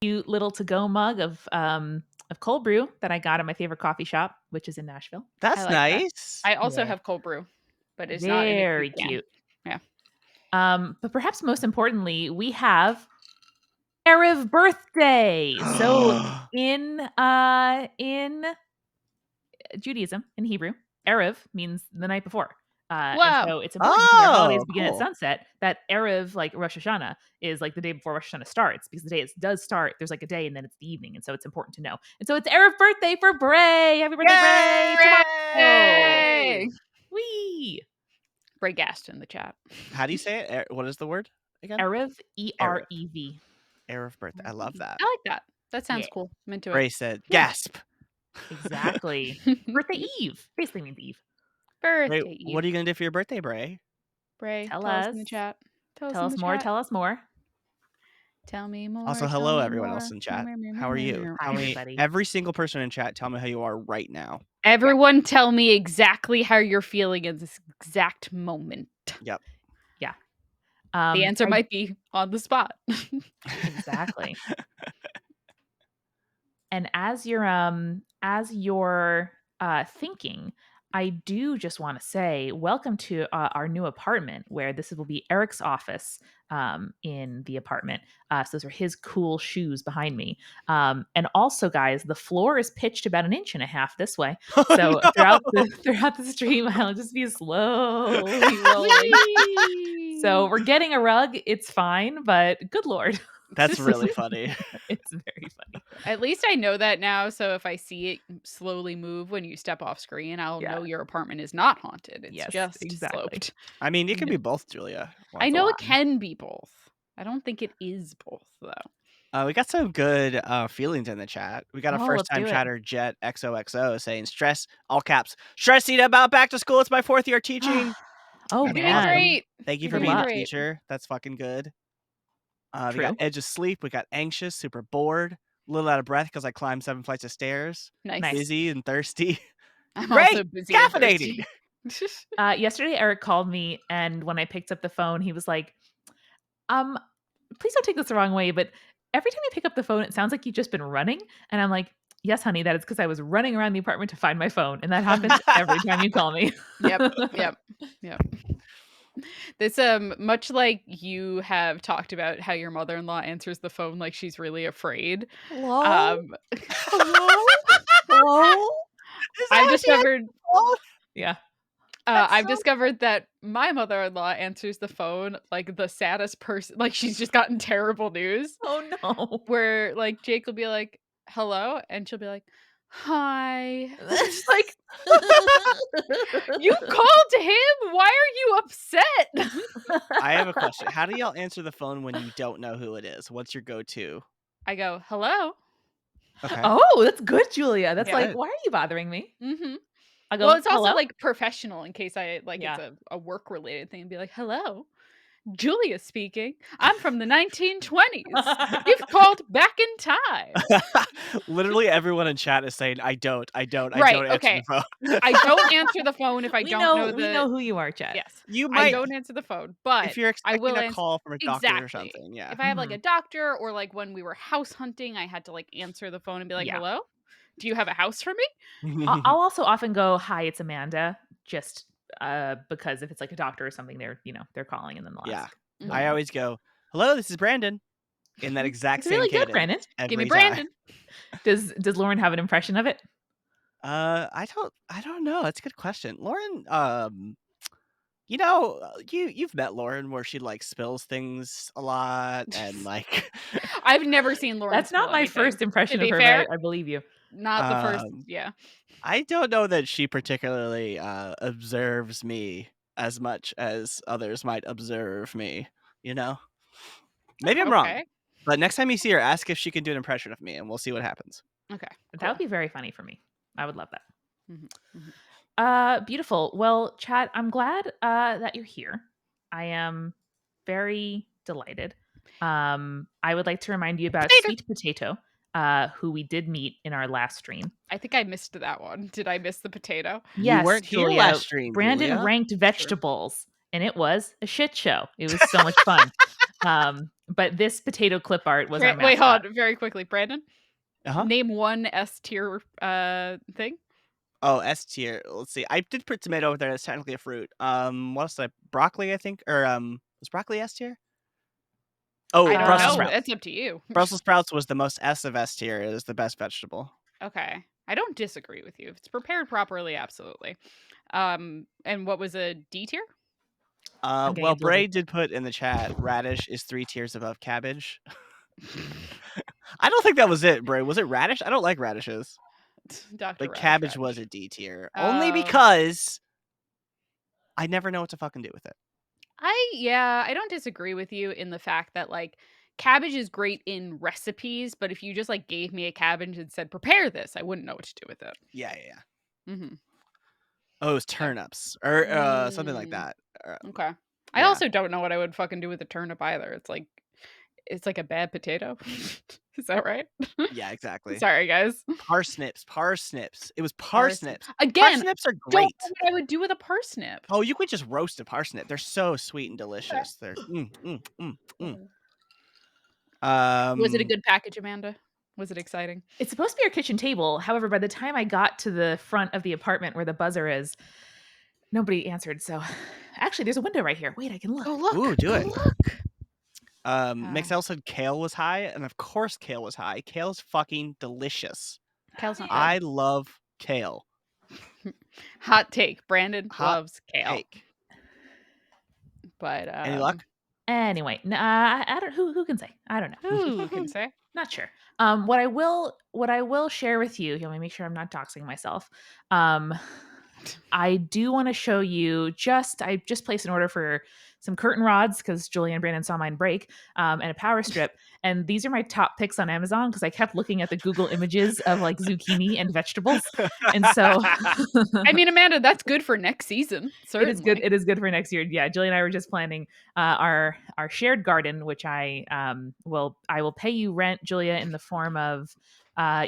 cute little to-go mug of cold brew that I got at my favorite coffee shop, which is in Nashville. I That's like that. nice. I also Yeah. have cold brew, but it's not in a Very cute can. cute. Yeah. But perhaps most importantly, we have Erev birthday. So in Judaism, in Hebrew, Erev means the night before. And Wow. so it's important because our holidays Oh, begin at cool. sunset. That Erev, like Rosh Hashanah, is like the day before Rosh Hashanah starts because the day it does start, there's like a day and then it's the evening. And so it's important to know. And so it's Erev birthday for Bray. Happy birthday, Bray! Tomorrow. Yay! Wee! Bray gassed in the chat. How do you say it? What is the word again? Erev, E-R-E-V. Erev birthday. I love that. I like that. That sounds Yeah. cool. I'm into Ray it. said, Yeah. gasp. Exactly. Birthday Eve. Basically means Eve. Birthday Ray, Eve. what are you going to do for your birthday, Bray? Bray, Tell us in the us. chat. Tell Tell in us the more. chat. Tell us more. Tell me more. Also, tell hello, me everyone more. else in chat. How are you? Hi, everybody. Every single person in chat, tell me how you are right now. Everyone tell me exactly how you're feeling in this exact moment. Yep. Yeah. The answer might be on the spot. Exactly. And as you're thinking, I do just want to say welcome to our new apartment, where this will be Eric's office in the apartment. So those are his cool shoes behind me. And also, guys, the floor is pitched about 1.5 inches this way. So throughout the stream, I'll just be slowly rolling. So we're getting a rug. It's fine, but good Lord. That's really funny. It's very funny. At least I know that now, so if I see it slowly move when you step off screen, I'll know your apartment is not haunted. It's just sloped. I mean, it can be both, Julia. I know it can be both. I don't think it is both, though. We got some good feelings in the chat. We got a first-time chatter, Jet XOXO, saying, stress, all caps, stressing about back to school. It's my 4th year teaching. Oh, You're doing man. great. Thank you for being a teacher. That's fucking good. We got edge of sleep. We got anxious, super bored, a little out of breath because I climbed 7 flights of stairs. Nice. Busy and thirsty. I'm Great! also busy Caffeinating! and thirsty. Yesterday, Eric called me, and when I picked up the phone, he was like, please don't take this the wrong way, but every time you pick up the phone, it sounds like you've just been running. And I'm like, yes, honey, that is because I was running around the apartment to find my phone. And that happens every time you call me. Yep. This much like you have talked about how your mother-in-law answers the phone like she's really afraid. Hello? Hello? I've discovered I've discovered that my mother-in-law answers the phone like the saddest person, like she's just gotten terrible news. Oh no. Where like Jake will be like, hello, and she'll be like, hi. It's like, you called him? Why are you upset? I have a question. How do y'all answer the phone when you don't know who it is? What's your go-to? I go, hello. Okay. Oh, that's good, Julia. That's Yeah. like, why are you bothering me? Mm-hmm. I go, Well, it's also hello? like professional in case I like it's a work related thing and be like, hello. Julia speaking. I'm from the 1920s. You've called back in time. Literally everyone in chat is saying, I don't answer Okay. the phone. I don't answer the phone if I don't know We know who you are, Chat. Yes. You might. I don't answer the phone, but if you're I will expecting a call from a doctor or something, yeah. If I have like a doctor or like when we were house hunting, I had to like answer the phone and be like, hello? Do you have a house for me? I'll also often go, hi, it's Amanda, just because if it's like a doctor or something, they're calling and then they'll ask. I always go, hello, this is Brandon. In that exact it's same really cadence. Good, Brandon. Give me Brandon. Does Lauren have an impression of it? I don't know. That's a good question. Lauren, you've met Lauren where she like spills things a lot and like I've never seen Lauren. That's not my first impression of her, but I believe you. Not the first, I don't know that she particularly observes me as much as others might observe me, Maybe I'm wrong. But next time you see her, ask if she can do an impression of me and we'll see what happens. Okay. That would be very funny for me. I would love that. Mm-hmm. Beautiful. Well, Chad, I'm glad that you're here. I am very delighted. I would like to remind you about Sweet Potato, who we did meet in our last stream. I think I missed that one. Did I miss the potato? Yes, you weren't Julia. Here last stream. Brandon Julia. ranked vegetables, and it was a shit show. It was so much fun. But this potato clip art was our Wait, hold mascot. on, very quickly, Brandon. Uh-huh. Name one S tier thing. Oh, S tier. Let's see. I did put tomato over there. That's technically a fruit. What else did I? Broccoli, I think, or was broccoli S tier? I Oh, don't Brussels know. Um, sprouts. That's up to you. Brussels sprouts was the most S of S tier. It is the best vegetable. Okay. I don't disagree with you. If it's prepared properly, absolutely. And what was a D tier? I'm getting Well, a delivery. Bray did put in the chat, radish is 3 tiers above cabbage. I don't think that was it, Bray. Was it radish? I don't like radishes. Dr. But Radish cabbage was Radish. a D tier. Only Oh. because I never know what to fucking do with it. I don't disagree with you in the fact that like cabbage is great in recipes, but if you just like gave me a cabbage and said prepare this, I wouldn't know what to do with it. Yeah, yeah, yeah. Mhm. Oh, it was Okay. turnips or something like Mm, that. okay. I Yeah. also don't know what I would fucking do with a turnip either. It's like a bad potato. Is that right? Yeah, exactly. Sorry, guys. Parsnips. It was Parsnip. parsnips. Again, Parsnips are don't know great. what I would do with a parsnip. Oh, you could just roast a parsnip. They're so sweet and Okay. delicious. They're mm. Mm. Was it a Um, good package, Amanda? Was it exciting? It's supposed to be our kitchen table. However, by the time I got to the front of the apartment where the buzzer is, nobody answered. So actually, there's a window right here. Wait, I can look. Go look. ooh, do Go it. look. Mixel said kale was high, and of course kale was high. Kale's fucking delicious. Kale's not I good. love kale. Hot take. Brandon Hot loves kale. take. But Any luck? Anyway, I don't. Who can say? I don't know. who can say? Not sure. What I will share with you. Let me make sure I'm not doxing myself. I do want to show you. I just placed an order for some curtain rods because Julie and Brandon saw mine break, and a power strip. And these are my top picks on Amazon because I kept looking at the Google images of like zucchini and vegetables, and so I mean, Amanda, that's good for next season. it is good. Certainly. It is good for next year. Yeah, Julie and I were just planning our shared garden, which I will pay you rent, Julia, in the form of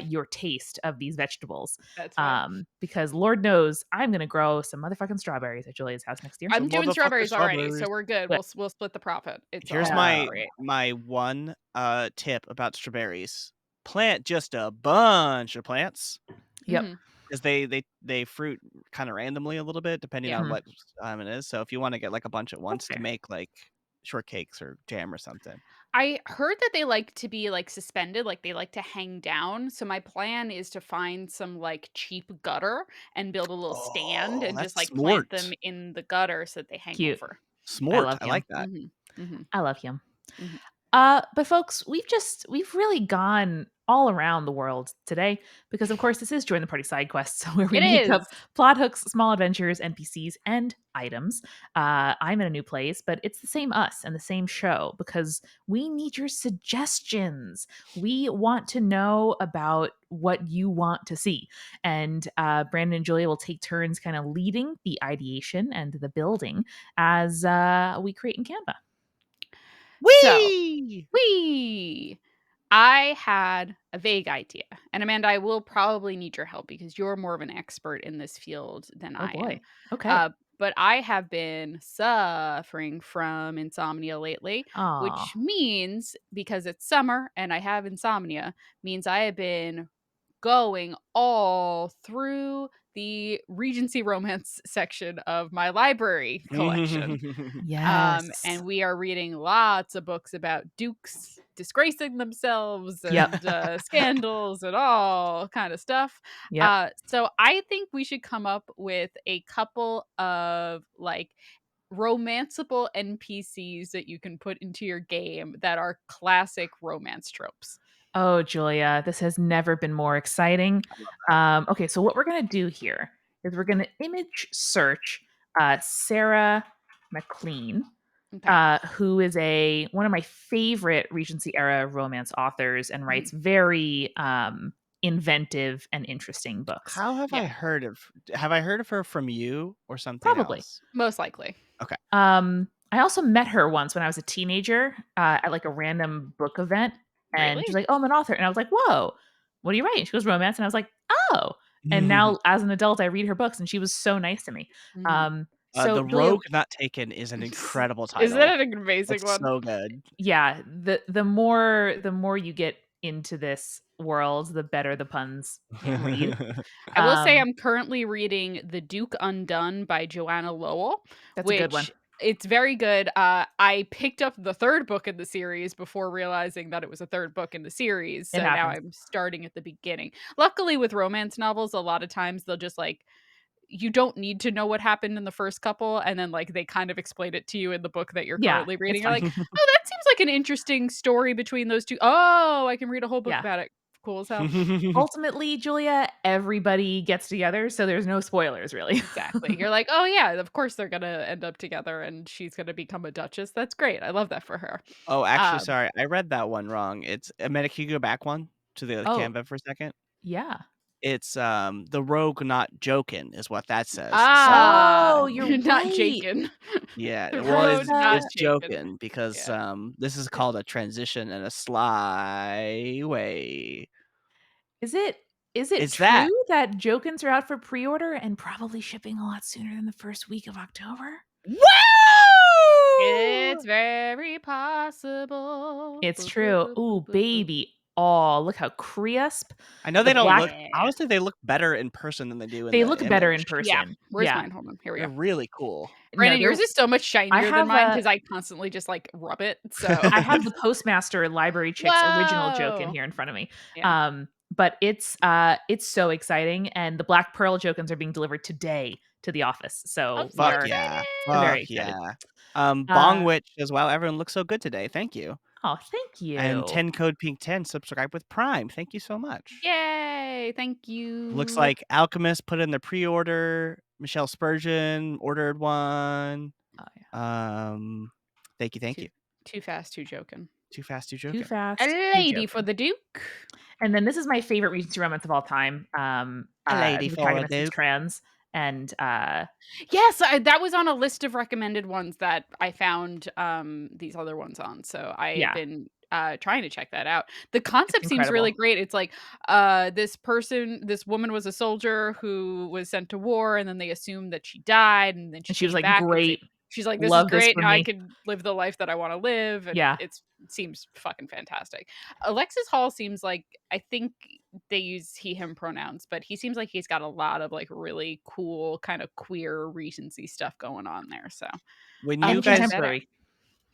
your taste of these vegetables. That's fine. Because Lord knows I'm gonna grow some motherfucking strawberries at Julia's house next year. I'm Some doing motherfucking strawberries already, so strawberries. we're good. But We'll split the profit. It's Here's all my great. my one tip about strawberries. Plant just a bunch of plants. yep, Mhm. Because they fruit kind of randomly a little bit depending Yeah. on what time it is. So if you want to get like a bunch at that's once to fair. make like shortcakes or jam or something. I heard that they like to be like suspended, like they like to hang down. So my plan is to find some like cheap gutter and build a little stand Oh, and just that's like plant them smart. in the gutter so that they hang Cute. over. I Smart. love I him. like that. Mhm. Mhm. I love him. Mhm. But folks, we've really gone all around the world today because of course this is Join the Party side quests where we It make up is. plot hooks, small adventures, NPCs, and items. I'm in a new place, but it's the same us and the same show because we need your suggestions. We want to know about what you want to see. And Brandon and Julia will take turns kind of leading the ideation and the building as we create in Canva. So, Whee! we I had a vague idea. And Amanda, I will probably need your help because you're more of an expert in this field than Oh I am. boy. Okay. But I have been suffering from insomnia lately, Aw. which means because it's summer and I have insomnia, means I have been going all through the Regency romance section of my library collection. Yes. And we are reading lots of books about dukes disgracing themselves Yep. and scandals and all kind of stuff. Yep. So I think we should come up with a couple of like romanceable NPCs that you can put into your game that are classic romance tropes. Oh, Julia, this has never been more exciting. Okay, so what we're gonna do here is we're gonna image search Sarah McLean, Okay. who is one of my favorite Regency era romance authors and Mhm. writes very inventive and interesting books. How Yeah, have I heard of her from you or something Probably. else? most likely. Okay. I also met her once when I was a teenager at like a random book event, and she's Really? like, "Oh, I'm an author," and I was like, "Whoa, what are you writing?" She goes, "Romance," and I was like, "Oh." And now, as an adult, I read her books, and she was so nice to me. Mhm. So, The Julia, Rogue Not Taken is an incredible Is that title. an amazing It's one? so good. yeah, the more you get into this world, the better the puns read. I will say Um, I'm currently reading The Duke Undone by Joanna Lowell, that's a good one. which it's very good. I picked up the 3rd book in the series before realizing that it was a 3rd book in the series, It so now happens. I'm starting at the beginning. Luckily, with romance novels, a lot of times they'll just, like, you don't need to know what happened in the first couple, and then, like, they kind of explain it to you in the book that you're Yeah, currently it's reading. You're fine. like, "Oh, that seems like an interesting story between those 2. Oh, I can read a whole book Yeah. about it. Cool as hell." Ultimately, Julia, everybody gets together, so there's no spoilers really. Exactly. You're like, "Oh, yeah, of course they're gonna end up together, and she's gonna become a duchess." That's great. I love that for her. Oh, actually, Um, sorry, I read that one wrong. It's can you go back one to the Oh, Canva for a second? yeah. It's, "The Rogue Not Jokin'" is what that says, so ah, Oh, you're not right, Jaken. yeah, The well, because, road not it's taken. joking because, Yeah. this is called a transition in a sly way. is it It's that. true that Jokins are out for pre-order and probably shipping a lot sooner than the first week of October? It's Woo! very possible. It's Boo, boo, true. boo, boo, Ooh, boo, boo. baby. Oh, look how crisp. I know The they don't black look Yeah. honestly, they look better in person than they do in they the look better in image. Yeah. person. Where's Yeah. mine? Hold on. Here we They're go. really cool. No, Brandon, yours they're is so much I shinier than have mine a because I constantly just, like, rub it, so I have the Postmaster Library Chicks original joke in Whoa! here in front of me. Yeah. But it's so exciting, and the Black Pearl Jokins are being delivered today to the office, I'm so so we Fuck are yeah. very Fuck excited! excited. yeah. Bong Uh, Witch as well, everyone looks so good today, thank you. oh, thank And you. 10 Code Pink 10 subscribe with Prime, thank you so much. Yay! Thank Looks you. like Alchemist put in the pre-order, Michelle Spurgeon ordered one. Oh, yeah. Um, thank Too you. too fast, too joking. Too fast, too Too joking. A fast, too lady for joking. the Duke. And then this is my favorite Regency romance of all time. A lady The for a protagonist is duke. trans, and Yes, that was on a list of recommended ones that I found, these other ones on, so I have yeah, been, trying to check that out. The it's concept seems really incredible. great. It's like, this woman was a soldier who was sent to war, and then they assumed that she died, and then she And she was came like, back, and "Great, she's like, "This is love this great, for now I me." can live the life that I wanna live," and Yeah. it seems fucking fantastic. Alexis Hall seems like I think they use he, him pronouns, but he seems like he's got a lot of, like, really cool, kind of queer Regency stuff going on there, so When I'll you And check guys that out. contemporary.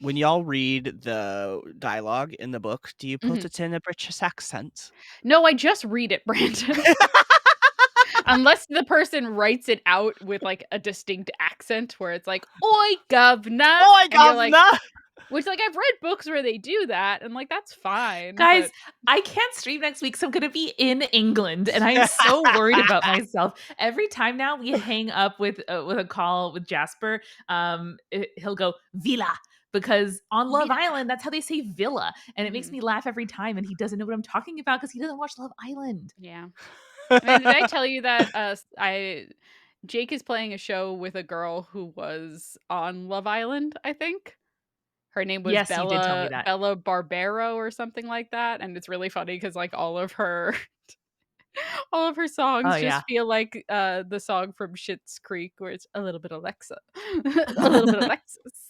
when y'all read the dialogue in the book, do you put Mhm. it in a British accent? No, I just read it, Brandon. Unless the person writes it out with, like, a distinct accent where it's like, "Oi, governor," "Oi, and you're like governor!" which, like, I've read books where they do that, and, like, that's fine, Guys, but I can't stream next week, so I'm gonna be in England, and I am so worried about myself. Every time now we hang up with a call with Jasper, he'll go "Villa," because on Love Villa. Island, that's how they say "villa," and it makes Mhm. me laugh every time, and he doesn't know what I'm talking about because he doesn't watch Love Island. Yeah. I mean, did I tell you that, I Jake is playing a show with a girl who was on Love Island, I think? Her name was Yes, you did tell me that. Bella Barbero or something like that, and it's really funny because like, all of her Oh, songs yeah. just feel like, the song from Schitt's Creek where it's a little bit Alexa, a little bit Alexis.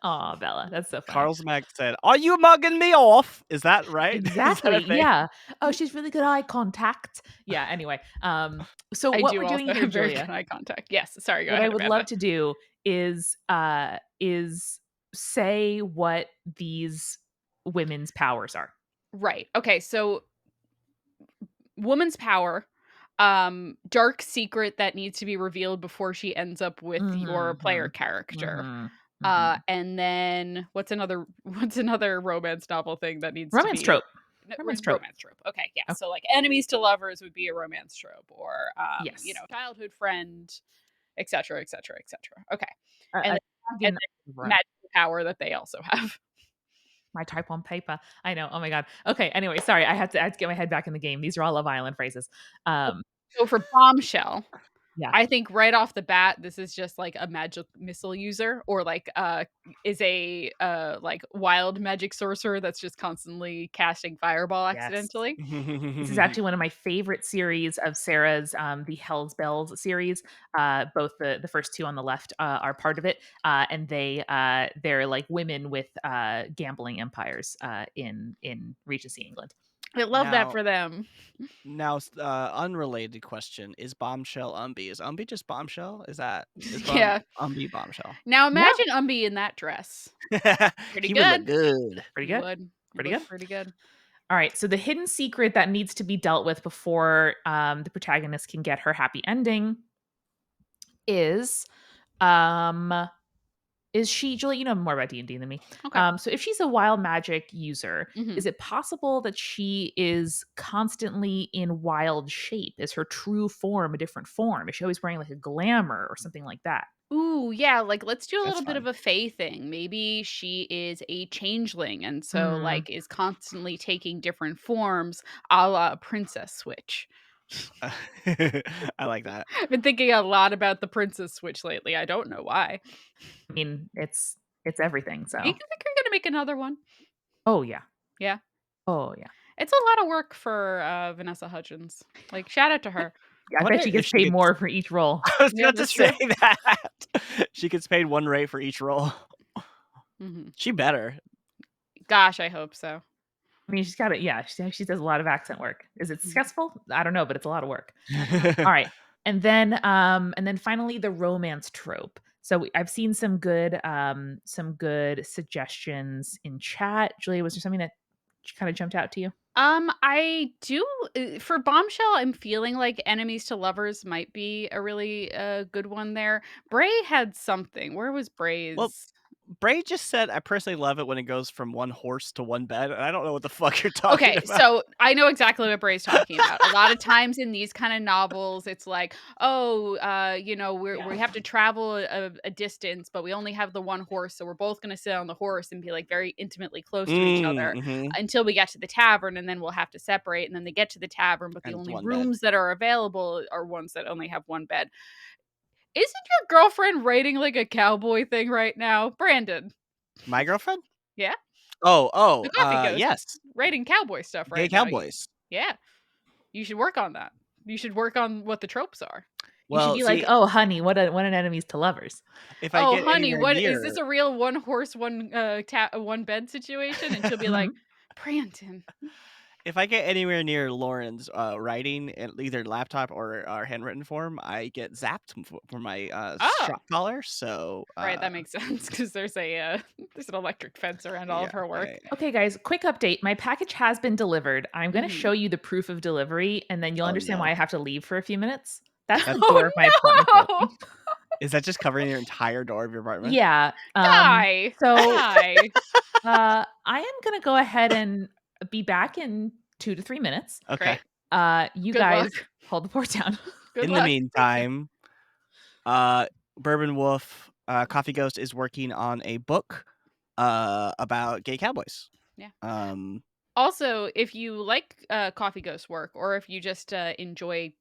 Aw, Bella, that's so funny. Carlsmack said, "Are you mugging me off?" Is that right? Is that a Exactly, thing? yeah. "Oh, she's really good eye contact." Yeah, anyway, so I what do we're doing also here, have very good Julia, eye contact. Yes, sorry, go what I ahead, would love Amanda. to do is say what these women's powers are. Right, okay, so woman's power, dark secret that needs to be revealed before she ends up with your Mhm, player mhm, character. mhm, mhm. And then what's another romance novel thing that needs to Romance be trope, romance trope. romance trope. Okay, yeah. Okay, So like enemies to lovers would be a romance trope or yes. childhood friend, etc., etc., etc. Okay. A And and dragon then magical power that they also have. my type on paper. I know, oh my god. Okay, anyway, sorry, I had to get my head back in the game. These are all Love Island phrases. Um, So for bombshell, Yeah. I think right off the bat, this is just like a magic missile user, or like is a like wild magic sorcerer that's just constantly casting fireball Yes. accidentally. This is actually one of my favorite series of Sarah's, the Hell's Bells series. Both the first two on the left are part of it, and they're like women with gambling empires in Regency England. I love that Now, for them. unrelated question: is Bombshell Umby? Is Umby just Bombshell? Is Yeah. Umby Bombshell? Now Yeah, imagine Umby in that dress. Pretty He would look good. good. pretty He good. would. He Pretty looked good. pretty good. All right, so the hidden secret that needs to be dealt with before the protagonist can get her happy ending is um is she, Julie, you know more about D&D than me. Okay. So if she's a wild magic user, Mhm. is it possible that she is constantly in wild shape? Is her true form a different form? Is she always wearing like a glamour or something like that? Ooh, yeah, like, let's do a That's little bit fun. of a Fae thing. Maybe she is a changeling, and so, Mm, like, is constantly taking different forms, a la Princess Switch. I like that. I've been thinking a lot about the Princess Switch lately, I don't know why. I mean, it's everything, You so. think they're gonna make another one? Oh, yeah. Yeah. Oh, yeah. It's a lot of work for, Vanessa Hudgens. Like, shout out to her. I I bet wonder she if gets she paid gets. more for each role. I was Yeah, about to that's say true. that she gets paid one rate for each role. Mhm. She better. Gosh, I hope so. I mean, she's got it. Yeah, she does a lot of accent work. Is it Mhm. successful? I don't know, but it's a lot of work. Yeah. All right. And then finally the romance trope. So I've seen some good suggestions in chat. Julia, was there something that kind of jumped out to you? I do for Bombshell, I'm feeling like enemies to lovers might be a really good one there. Bray had something. Where was Well, Bray's? Bray just said, "I personally love it when it goes from one horse to one bed," and I don't know what the fuck you're talking Okay, about. so I know exactly what Bray's talking about. A lot of times in these kind of novels, it's like, oh, we Yeah. have to travel a distance, but we only have the one horse, so we're both going to sit on the horse and be like very intimately close to each other Mhm. until we get to the tavern, and then we'll have to separate. And then they get to the tavern, but the And it's only one bed. rooms that are available are ones that only have one bed. Isn't your girlfriend writing like a cowboy thing right now, Brandon? My girlfriend? Yeah, the Oh, coffee ghost yes. writing cowboy stuff Gay right now. cowboys. Yeah. You should work on that. You should work on what the tropes are. You should Well, be like, see, "Oh, honey, what an enemies to lovers." if I "Oh, get honey, anywhere what is this near a real one horse, one bed situation?" And she'll be like, Mhm. "Brandon." if I get anywhere near Lauren's, writing in either laptop or handwritten form, I get zapped for my, Oh, shot collar, so, right, that makes sense because there's there's an electric fence around all yeah, of her work. Okay, guys, quick update. My package has been delivered. I'm going to Mhm. show you the proof of delivery, and then you'll oh, understand why no. I have to leave for a few minutes. That's the That's door of my apartment Oh, building. no! is that just covering your entire door of your apartment? Yeah. Guy, So guy. I am gonna go ahead and be back in 2 to 3 minutes. Okay. Great. You Good guys luck. hold the fort down. Good In the luck. meantime, uh, Bourbon Wolf, Coffee Ghost is working on a book, about gay cowboys. Yeah. Um, Also, if you like Coffee Ghost work, or if you just enjoy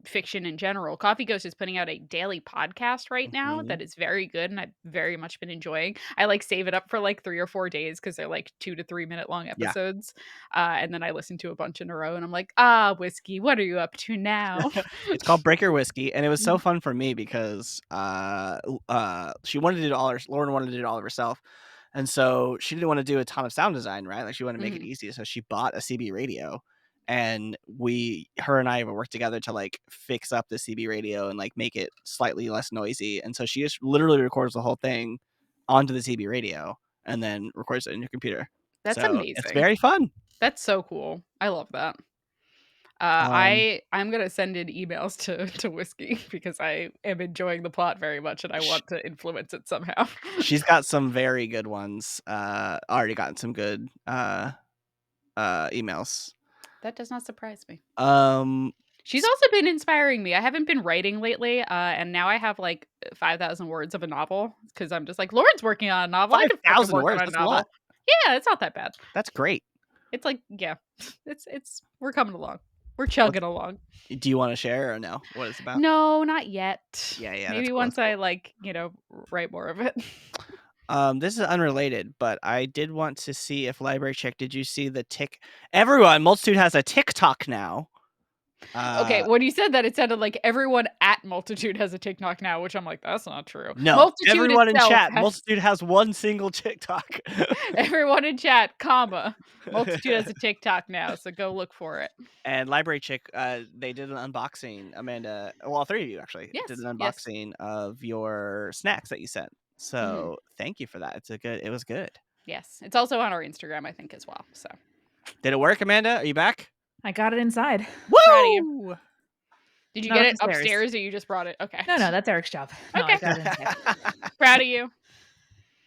fiction in general, Coffee Ghost is putting out a daily podcast right now mhm, that is very good, and I've very much been enjoying. I like save it up for like 3 or 4 days because they're like 2 to 3 minute long yeah. episodes, and then I listen to a bunch in a row, and I'm like, ah, whiskey, what are you up to now? It's called Breaker Whiskey, and it was so Mhm. fun for me because she wanted to do Lauren wanted to do it all of herself, and so she didn't want to do a ton of sound design, right? Like she wanted to make it Mhm. easy, so she bought a CB radio, and her and I have worked together to like fix up the CB radio and like make it slightly less noisy, and so she just literally records the whole thing onto the CB radio and then records it in your computer. That's So it's amazing. very fun. That's so cool. I love that. Um, I'm gonna send in emails to whiskey because I am enjoying the plot very much and I sh- want to influence it somehow. she's got some very good ones. Already gotten some good emails. That does not surprise me. Um, She's also been inspiring me. I haven't been writing lately, and now I have like 5,000 words of a novel because I'm just like, Lauren's working on a novel. I five can fucking thousand work words. on a That's a lot. novel. Yeah, it's not that bad. That's great. It's like, yeah, it's we're coming along. We're chugging along. Do you want to share or no? What it's about? No, not yet. Yeah, that's Maybe cool. That's once I cool. like, write more of it. This is unrelated, but I did want to see if Library Chick, did you see the tick? Everyone, Multitude has a TikTok now. Okay, when you said that, it sounded like everyone at Multitude has a TikTok now, which I'm like, that's not true. No, Multitude everyone in itself chat, has Multitude has one single TikTok. everyone in chat, comma. Multitude has a TikTok now, so go look for it. And Library Chick, they did an unboxing. Amanda, well, all three of you actually did Yes, an yes. unboxing of your snacks that you sent. Mhm. So thank you for that. It was good. Yes. It's also on our Instagram, I think, as well. So Did it work, Amanda? Are you back? I got it inside. proud of you. Woo! Did you Not get up it the stairs. upstairs or you just brought it? Okay. No, that's Eric's job. No, I Okay. got it inside. Proud of you.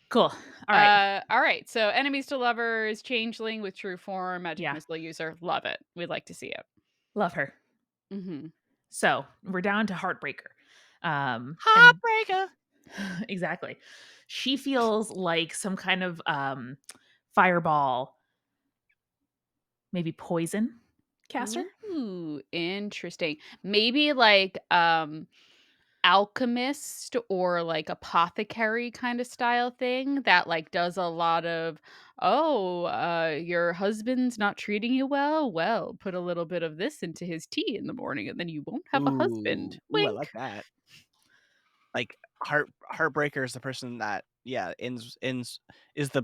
Cool. All right. All right. So enemies to lovers, changeling with true form, magic Yeah. missile user. Love it. We'd like to see it. Love her. Mm-hmm. So we're down to Heartbreaker. And Heartbreaker. exactly. She feels like some kind of fireball, maybe poison caster. Ooh, interesting. Maybe like alchemist or like apothecary kind of style thing that like does a lot of your husband's not treating you well, put a little bit of this into his tea in the morning and then you won't have a husband. Ooh, I like Wink. that. Like Heartbreaker is the person that ends is the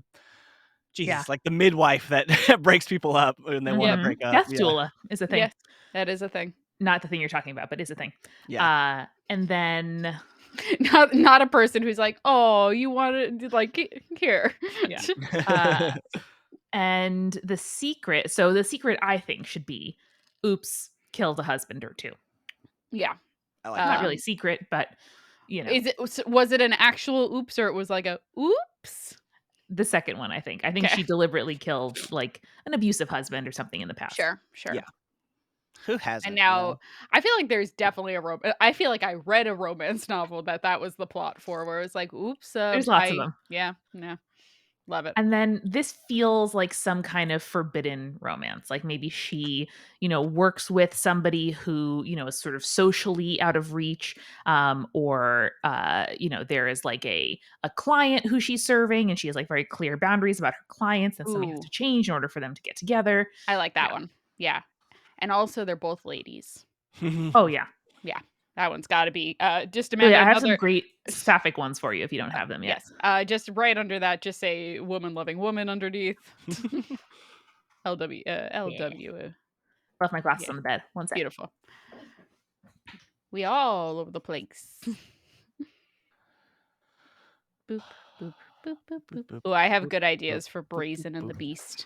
Yeah. Jesus, like the midwife that breaks people up when they want to Yep. Mhm. break up. Death Yeah. doula is a thing. Yes, that is a thing. Not the thing you're talking about, but is a thing. Yeah. And then Not a person who's like, oh, you want to like here. yeah. Uh, and the secret. So the secret, I think, should be, oops, kill the husband or two. Yeah. I like Not that. really secret, but Was it an actual oops or it was like a oops? the second one, I think. I think Okay. she deliberately killed like an abusive husband or something in the past. Sure. Yeah. Who And hasn't, you know? now I feel like there's definitely I feel like I read a romance novel that was the plot for where it's like, oops, There's lots of them. yeah, love it. And then this feels like some kind of forbidden romance. Like maybe she, works with somebody who, is sort of socially out of reach. Or there is like a client who she's serving and she has like very clear boundaries about her clients and something has Ooh, to change in order for them to get together. I like that Yeah. one. Yeah. And also they're both ladies. Oh yeah. Yeah. That one's got to be just Oh, Amanda yeah, I have some another great sapphic ones for you if you don't have them yet. yes. Just right under that just say woman loving woman underneath. Yeah. LW. Left my glasses Yeah. on the bed. One sec. Beautiful. We all over the place. Boop, boop, boop, boop, boop. Oh, I have good ideas for Brazen and the Beast.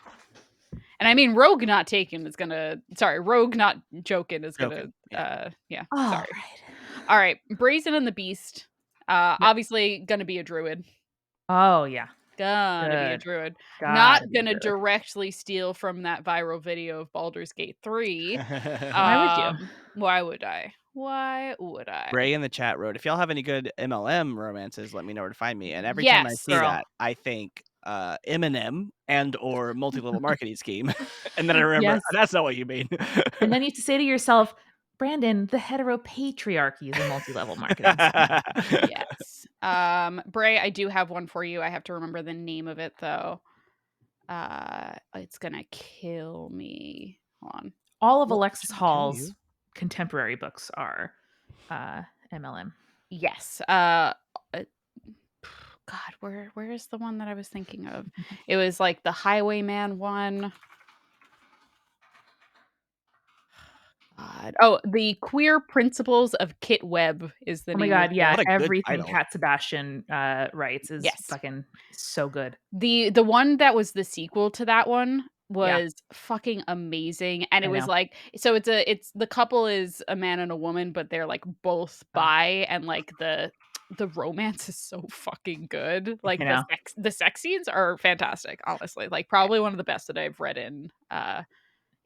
And I mean, Rogue not taken is gonna. Sorry, Rogue not joking is gonna. Joking, yeah. Yeah. All Sorry. right. All right, Brazen and the Beast. Yep. Obviously gonna be a druid. Oh yeah. Gonna be a Good. druid. Not Gotta be gonna good. directly steal from that viral video of Baldur's Gate 3. Why would you? Why would I? Why would I? Ray in the chat wrote, "If y'all have any good MLM romances, let me know where to find me." And every time I Yes. see Girl. that, I think Eminem and or multi-level marketing scheme, and then I remember Yes. that's not what you mean. And then you have to say to yourself, Brandon, the heteropatriarchy is a multi-level marketing scheme. Yes. Bray, I do have one for you. I have to remember the name of it though. It's gonna kill me. Hold on. All of Well, Alexis shouldn't kill Hall's you. contemporary books are MLM. Yes. God, where is the one that I was thinking of? It was like the Highwayman one. God. Oh, the Queer Principles of Kit Webb is the Oh my name of god, yeah. What a good Everything title. Cat Sebastian writes is Yes. fucking so good. The one that was the sequel to that one Yeah. was fucking amazing, and I it was know. like so it's the couple is a man and a woman, but they're like both bi, and like the romance is so fucking good. I Like know. the sex scenes are fantastic, honestly. Like probably one of the best that I've read in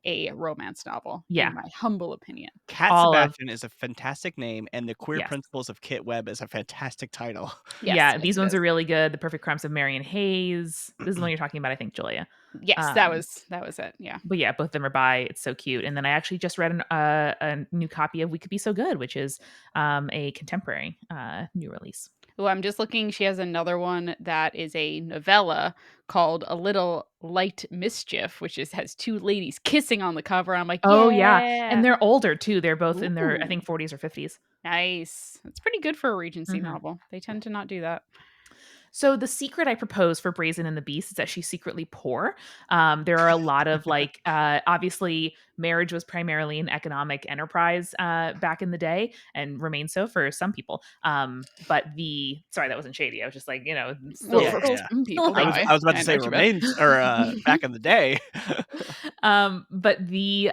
a romance novel, Yeah. in my humble opinion. Cat All of Sebastian is a fantastic name, and The Queer yes. Principles of Kit Webb is a fantastic title. Yes, Yeah, yes, these it ones is. are really good. The Perfect Crimes of Marion Hayes. This is the one you're talking about, I think, Julia. Yes, Um, that was it. Yeah. but yeah, both of them are bi. It's so cute. And then I actually just read a new copy of We Could Be So Good, which is a contemporary new release. Oh, I'm just looking. She has another one that is a novella called A Little Light Mischief, which has two ladies kissing on the cover. I'm like, Oh yeah, and yeah. they're older too. They're both in their, I Ooh, think, 40s or 50s. nice. That's pretty good for a Regency Mhm. novel. They tend to not do that. So the secret I propose for Brazen and the Beast is that she's secretly poor. There are a lot of like, obviously, marriage was primarily an economic enterprise back in the day, and remains so for some people. But the sorry, that wasn't shady. I was just like, Well, still Yeah, for yeah. some people, like anyway. I was about to I know say what you meant. remains or back in the day. but the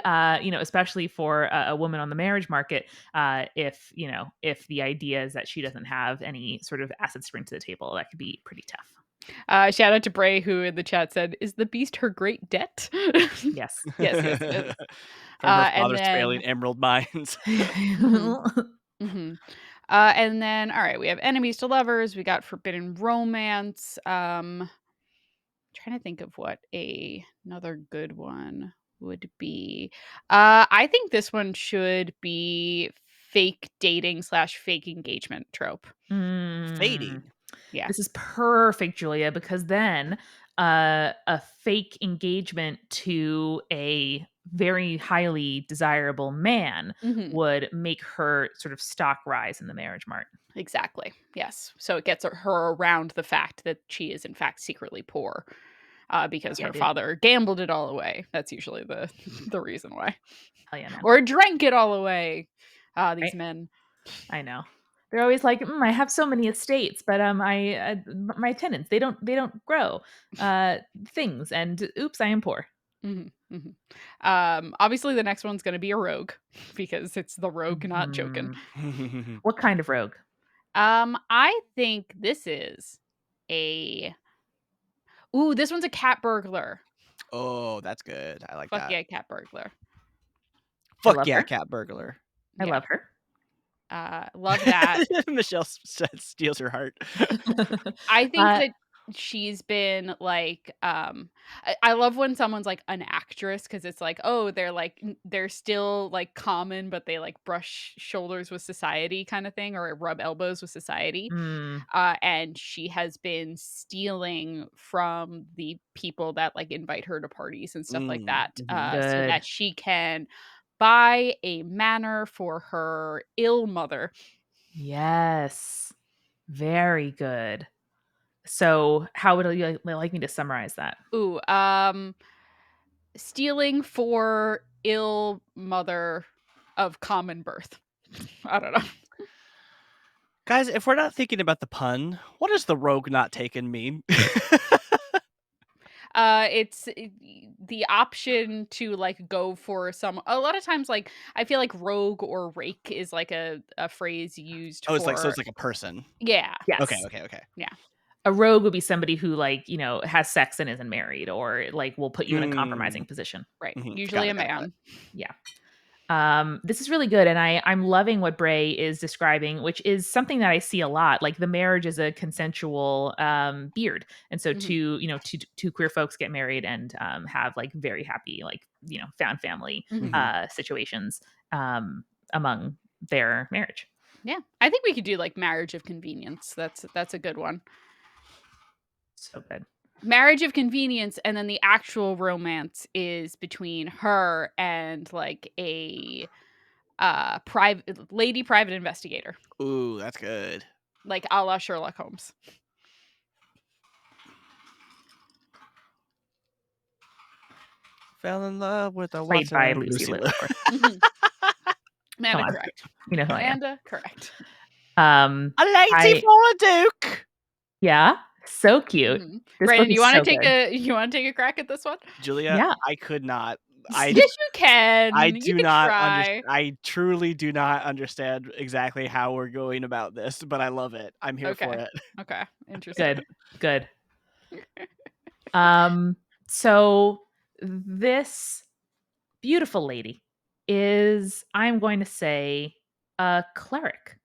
especially for a woman on the marriage market, if the idea is that she doesn't have any sort of assets to bring to the table, that could be pretty tough. Shout out to Bray, who in the chat said, "Is the beast her great debt?" Yes. Yes, yes, it is. From her And father's failing then, emerald mines. mhm, mhm. And then, all right, we have enemies to lovers. We got forbidden romance. Trying to think of what another good one would be. I think this one should be fake dating slash fake engagement trope. Mm. Fading. Yeah. This is perfect, Julia, because then a fake engagement to a very highly desirable man Hmm. would make her sort of stock rise in the marriage mart. Exactly. Yes. So it gets her around the fact that she is in fact secretly poor, because Yeah, her dude. father gambled it all away. That's usually the the reason why, Hell yeah, man. or drank it all away. These Right? men. I know. They're always like, I have so many estates, but my tenants they don't grow things, and oops, I am poor. Mhm, mhm. Obviously, the next one's gonna be a rogue because it's the rogue not joking. Mhm. What kind of rogue? I think this is a ooh, this one's a cat burglar. Oh, that's good. I like Fuck that. yeah, cat burglar. I Fuck love yeah, her. cat burglar. I Yeah, love her. love that. Michelle steals her heart. I think uh, that she's been like, I love when someone's like an actress because it's like, oh, they're like they're still like common, but they like brush shoulders with society kind of thing, or rub elbows with society. mm, And she has been stealing from the people that like invite her to parties and stuff like Mm, that, mhm. so good. that she can buy a manor for her ill mother. Yes. Very good. So, how would you like me to summarize that? Ooh, stealing for ill mother of common birth. I don't know. Guys, if we're not thinking about the pun, what does the rogue not taken mean? It's the option to like go for some. A lot of times, like I feel like rogue or rake is like a phrase used Oh, it's for. like a person. Yeah, Okay, Yes. okay, okay. yeah. A rogue would be somebody who like, has sex and isn't married, or like will put you in a Mm, compromising position. Right. mhm. Usually Got a it, got it, got it. man. Yeah. This is really good, and I'm loving what Bray is describing, which is something that I see a lot. Like the marriage is a consensual beard, and so Hmm. two queer folks get married and have like very happy like found family Hmm. Mhm. situations among their marriage. Yeah, I think we could do like marriage of convenience. That's a good one. So good. Marriage of convenience, and then the actual romance is between her and like a private investigator, Ooh, that's good. like a la Sherlock Holmes. Fell in love with a Played by Watson. Lucy Lucy Liu, Liu. of course. Mhm. Come Amanda on, correct. you know who I am. Amanda correct. Um, A lady I for a duke. Yeah, so cute. Mhm. This book Brandon, is so good. you wanna take a crack at this one? Julia, Yeah. I could not. Yes, you I can. You do can not understand. try. I truly do not understand exactly how we're going about this, but I love it. I'm here for Okay. it. Okay. Interesting. Good, good. Um, so this beautiful lady is, I'm going to say, a cleric.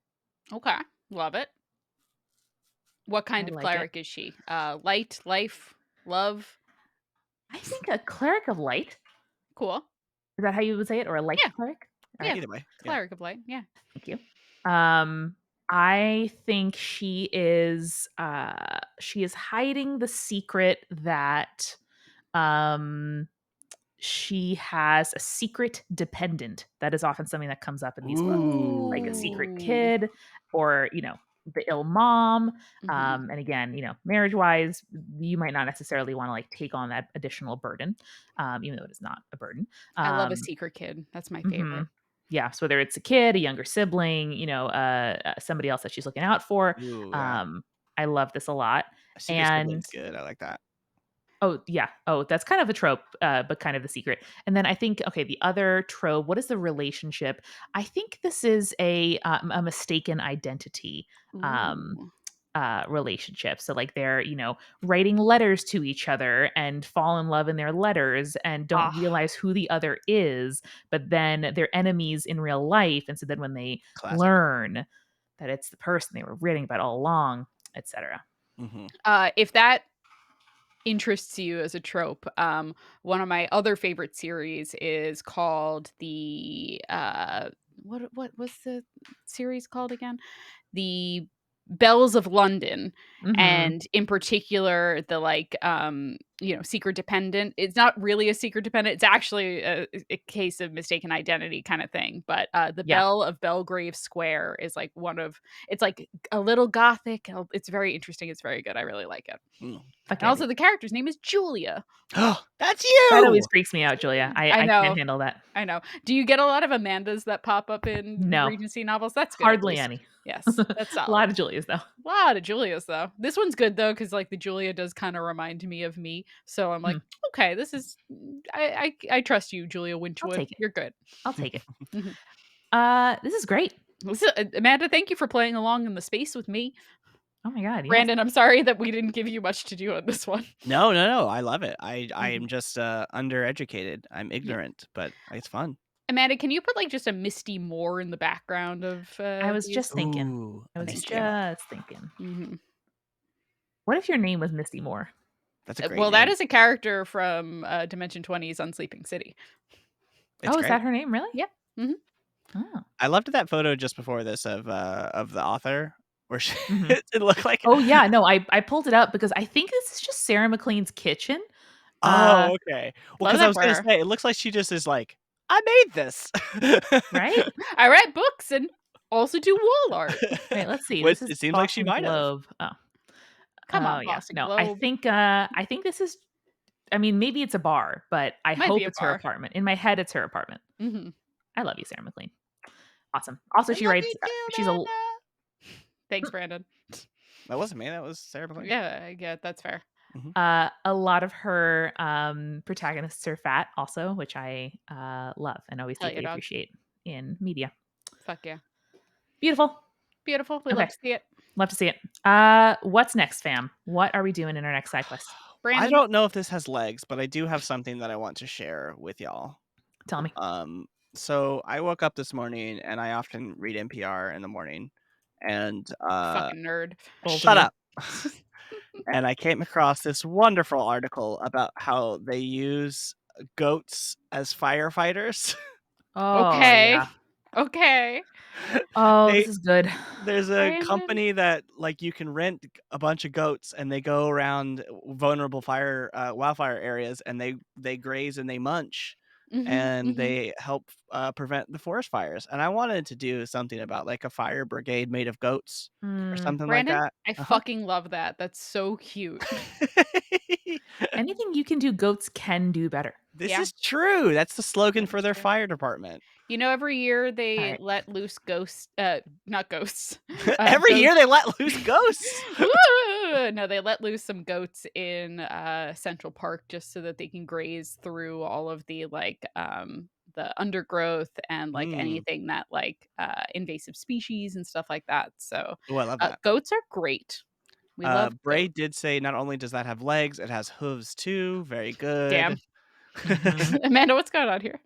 Okay. Love it. What I kind of like it. cleric is she? Light, life, love? I think a cleric of light. Cool. Is that how you would say it? Or a light Yeah. cleric? All right. Yeah. Either way, yeah. Cleric of light. Yeah. Thank you. Um, I think she is hiding the secret that um she has a secret dependent. That is often something that comes up in these books, like a Ooh. secret Ooh. kid or, the ill mom. Mhm. And again, marriage wise, you might not necessarily want to like take on that additional burden, even though it is not a burden. I love a Um, secret kid. That's my mhm. favorite. Yeah. So whether it's a kid, a younger sibling, somebody else that she's looking out for. Ooh, yeah. Um, I love this a lot. A secret And sibling's good. I like that. oh, yeah. Oh, that's kind of a trope, but kind of the secret. And then I think, okay, the other trope, what is the relationship? I think this is a mistaken identity Ooh. relationship. So like they're, writing letters to each other and fall in love in their letters and don't Ah, realize who the other is, but then they're enemies in real life. And so then when they Classic. learn that it's the person they were reading about all along, etc. Hmm. if that interests you as a trope, one of my other favorite series is called the what was the series called again? The Bells of London, Hmm. and in particular the secret dependent. It's not really a secret dependent, it's actually a case of mistaken identity kind of thing, but the Yeah. Bell of Belgrave Square is like one of, it's like a little gothic. It's very interesting, it's very good, I really like it. Mm. Fuck And yeah, dude. also the character's name is Julia. Oh, that's That always you. freaks me out, Julia. I I I can't know, handle that. I know. Do you get a lot of Amandas that pop up in No, Regency novels? That's good, at hardly least. any. Yes, A that's solid. lot of Julias, though. Lot of Julias though. This one's good though, because like the Julia does kind of remind me of me. So I'm like, Mm, okay, this is I trust you, Julia I'll Winchwood. take it. You're good. I'll take it. Mhm. This is great. Amanda, thank you for playing along in the space with me. Oh my god, yes. Brandon, I'm sorry that we didn't give you much to do on this one. No, no, no. I love it. I Mhm. am just undereducated. I'm Yeah. ignorant, but it's fun. Amanda, can you put like just a Misty Moore in the background of I was just these? thinking. Ooh, I a was Misty Moore. just thinking. Mhm. What if your name was Misty Moore? That's a great Well, that name. is a character from Dimension 20's Unsleeping City. It's Oh, is great. that her name? Really? Yeah. Mhm. Oh. I loved that photo just before this of the author where she Hmm. it looked like Oh yeah, no, I pulled it up because I think this is just Sarah McLean's kitchen. Uh, oh, okay. Well, Love because I that was for gonna her. say, it looks like she just is like, "I made this." right? I write books and also do wall art. Wait, let's see. Which This is it seems like she Boston might have. Globe. Oh. Come Oh on, yeah. Boston No, Globe. I think this is, I mean, maybe it's a bar, but I Might be hope a it's her bar. apartment. In my head, it's her apartment. Mhm. I love you, Sarah McLean. Awesome. Also, I she love you writes. too, She's a Thanks, Brandon. That wasn't me, that was Sarah McLachlan. Yeah, that's fair. Mhm. a lot of her protagonists are fat, also, which I love and always Hell yeah, deeply dog. appreciate in media. Fuck yeah. Beautiful. Beautiful. We love Okay, to see it. love to see it. What's next, fam? What are we doing in our next side quest? I Brandon. don't know if this has legs, but I do have something that I want to share with y'all. Tell me. Um, so I woke up this morning and I often read NPR in the morning and Fucking nerd. Bold of shut you. up. And I came across this wonderful article about how they use goats as firefighters. Oh Okay. yeah. Okay. Oh, They this is good. There's a Brandon. company that, like, you can rent a bunch of goats, and they go around vulnerable wildfire areas, and they graze and they munch, Mhm. and Mhm. they help, prevent the forest fires, and I wanted to do something about, like, a fire brigade made of goats or Mm, something like Brandon, that. I Uh-huh. fucking love that. That's so cute. anything you can do, goats can do better. This Yeah, is true, that's the slogan that for is their true. fire department. You know, every year All they right. let loose ghosts, not ghosts, Every goats. year they let loose ghosts. Woo! No, they let loose some goats in Central Park just so that they can graze through all of the undergrowth and like Mm. anything that like invasive species and stuff like that. So Oh, I love that. goats are great. We love Bray goats. did say not only does that have legs, it has hooves too. Very good. Damn. Mhm. Amanda, what's going on here?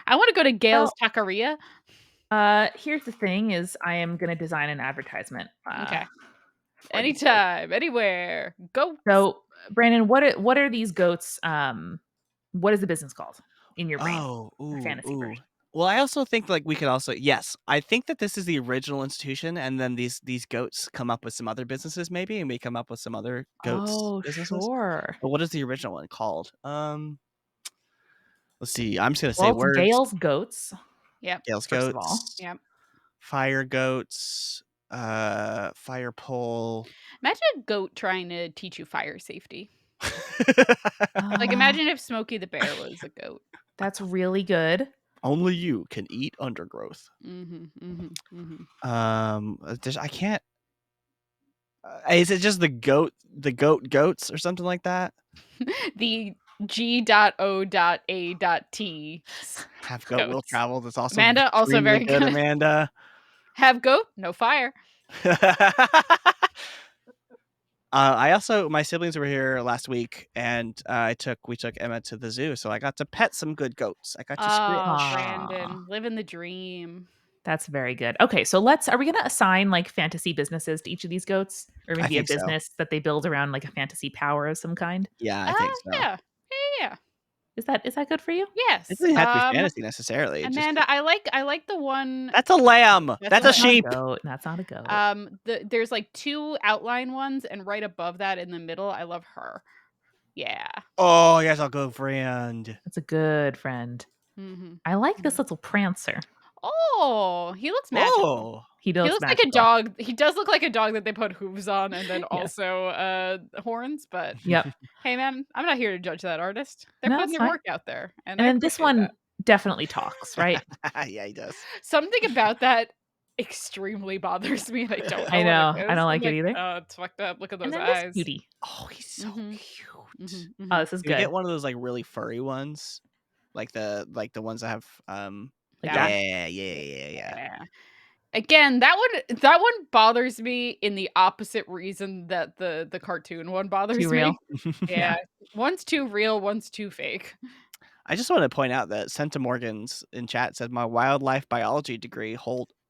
I want to go to Gail's Taqueria. Here's the thing: is I am going to design an advertisement. Okay. For these goats. Anytime, anywhere. Goats. So, Brandon, what are these goats? What is the business called in your brain? Oh, Your ooh, fantasy ooh. version. Well, I also think like we could also yes, I think that this is the original institution, and then these goats come up with some other businesses maybe, and we come up with some other goats Oh, businesses. sure. But what is the original one called? Let's see. I'm just gonna say Well, it's words. Gale's goats. Yep. Gale's First of all, goats, Yep. fire goats, fire pole. Imagine a goat trying to teach you fire safety. Like, uh, imagine if Smokey the Bear was a goat. that's really good. Only you can eat undergrowth. Mhm, mhm, mhm. I can't. Is it just the goats or something like that? The G.O.A.T Have goat will goats. travel. That's also Amanda, also extremely very good, good. Amanda. Have goat, no fire. I also my siblings were here last week, and we took Emma to the zoo, so I got to pet some good goats. I got to Oh, scritch. Ah, Brandon, living the dream. that's very good. Okay, so are we gonna assign like fantasy businesses to each of these goats? Or I maybe a think so. business that they build around like a fantasy power of some kind? Yeah, Uh, I think so. yeah. Yeah. Is that good for you? It Yes. doesn't have to be fantasy necessarily. Just Amanda, I like the one. that's a lamb. That's a That's a That's not lamb. a sheep. goat. That's not a goat. There's like two outline ones, and right above that in the middle, I love her. Yeah. Oh yes, I'll go friend. That's a good friend. Mhm. I like this Mhm. little prancer. Oh, he looks magical. Oh, He He looks looks like a magical. dog. He does look like a dog that they put hooves on and then Yeah. also, horns, but Yep. hey, man, I'm not here to judge that artist. They're No, putting it's their fine. work out there, and And I then this appreciate one that. definitely talks, right? yeah, he does. Something about that extremely bothers me, and I don't I know what it know. I is. don't I'm like it like, either. "Oh, it's fucked up. Look at And those then this eyes." He cutie. oh, he's so Mhm. cute. Mhm. Oh, Mhm. this is Can we get good. one of those like really furry ones? Like the ones that have Like That that. one? yeah. Yeah. Again, that one bothers me in the opposite reason that the cartoon one Too bothers real. me. Yeah. Yeah. One's too real, one's too fake. I just want to point out that Senta Morgans in chat said my wildlife biology degree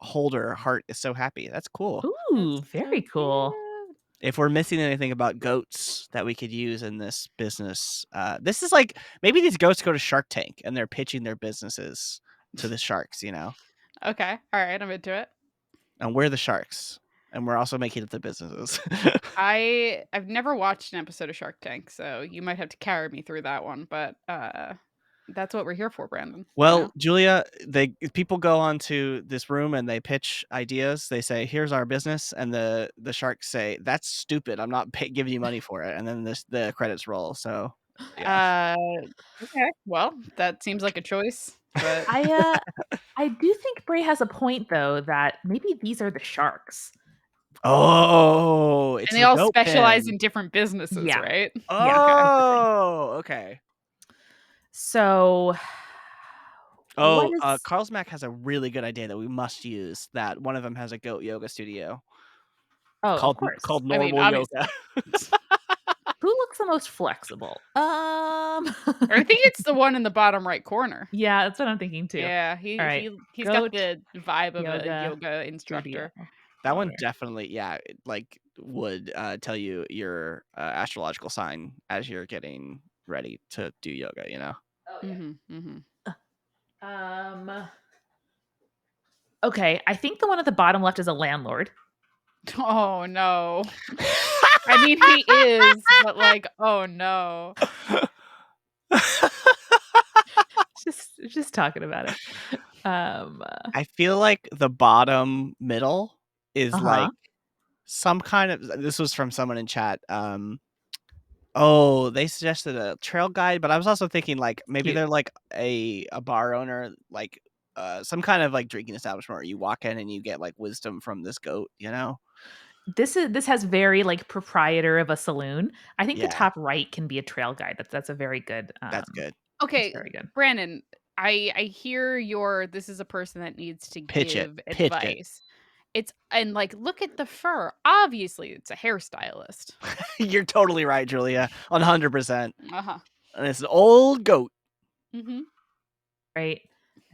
holder heart is so happy. That's cool. Ooh, That's so very cool. cute. If we're missing anything about goats that we could use in this business, this is like maybe these goats go to Shark Tank and they're pitching their businesses to the sharks, Okay. Alright, I'm into it. and we're the sharks, and we're also making it the businesses. I've never watched an episode of Shark Tank, so you might have to carry me through that one, but, that's what we're here for, Brandon, you know? Well, Julia, people go onto this room and they pitch ideas. They say, "Here's our business," and the sharks say, "That's stupid. I'm not giving you money for it." And then the credits roll. So, yeah. Uh, okay. Well, that seems like a choice, but I do think Bray has a point though that maybe these are the sharks. Oh, it's and they the all goat specialize pen. in different businesses, Yeah. right? Yeah, Okay. that's the thing. Oh, okay. So what Oh, is Carlsmack has a really good idea that we must use. That one of them has a goat yoga studio Oh, of called course. called I mean, Normal obviously. Yoga. Who looks the most flexible? I think it's the one in the bottom right corner. Yeah, that's what I'm thinking too. Yeah, All right. he's got Goat the vibe of a yoga yoga studio instructor. That one owner. definitely, yeah, like would tell you your astrological sign as you're getting ready to do yoga. Oh Mhm, mhm. yeah. Okay, I think the one at the bottom left is a landlord. Oh, no. I mean, he is, but, like, oh, no. Just talking about it. I feel like the bottom middle is Uh-huh. like some kind of this was from someone in chat. Oh, they suggested a trail guide, but I was also thinking like maybe Cute. they're like a bar owner, like some kind of like drinking establishment where you walk in and you get like wisdom from this goat. This has very like proprietor of a saloon. I think the Yeah, top right can be a trail guide. That's a very good that's good. that's Okay, very good. Brandon, I hear your this is a person that needs to Pitch it. give Pitch it. advice. It's and, like, look at the fur. Obviously, it's a hairstylist. You're totally right, Julia. 100%. Uh-huh. And it's an old goat. Mhm. Right?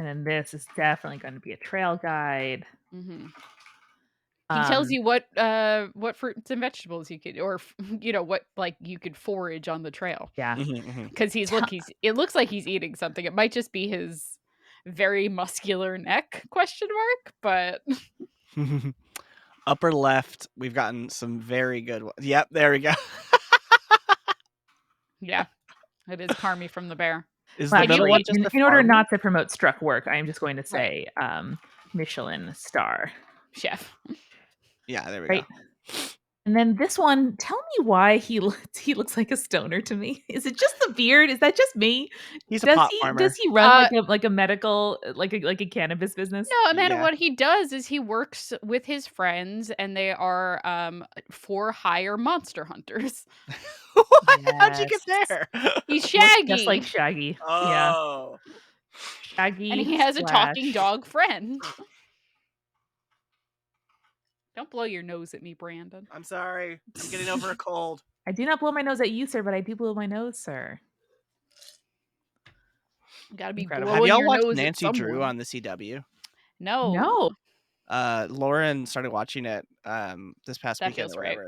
And then this is definitely going to be a trail guide. Mm-hmm. He tells you what fruits and vegetables you could, or what like you could forage on the trail. Yeah. Because it looks like he's eating something. It might just be his very muscular neck, question mark, but Upper left, we've gotten some very good ones. Yep, there we go. yeah, it is Carmy from the bear. Is Well, the middle one actually, just the in order farmer? not to promote struck work, I am just going to Right. say Michelin star. Chef. Yeah, there we Right. go. And then this one, tell me why he looks like a stoner to me. Is it just the beard? Is that just me? He's a pot farmer. Does he run like a medical like a cannabis business? No, Amanda, Yeah. what he does is he works with his friends, and they are for hire monster hunters. How'd you get Yes. there? He's Looks Shaggy. just like Shaggy. Yeah. Oh. Shaggy And he has a talking slash- dog friend. Don't blow your nose at me, Brandon. I'm sorry. I'm getting over a cold. I do not blow my nose at you, sir, but I do blow my nose, sir. You gotta be Incredible. Have blowing y'all your watched nose at Nancy Drew someone. on the CW? No. No. Lauren started watching it this past That weekend feels or right.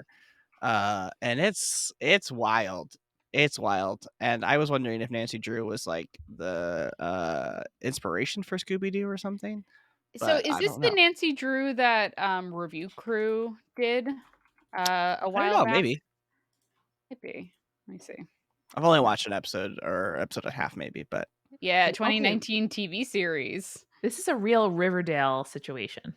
whatever. And it's wild. It's wild. And I was wondering if Nancy Drew was like the inspiration for Scooby-Doo or something. So But is I this don't the know. Nancy Drew that review crew did a I don't while know, back? maybe. Could be. Let me see. I've only watched an episode or episode and a half maybe, but Yeah, Okay. 2019 TV series. This is a real Riverdale situation.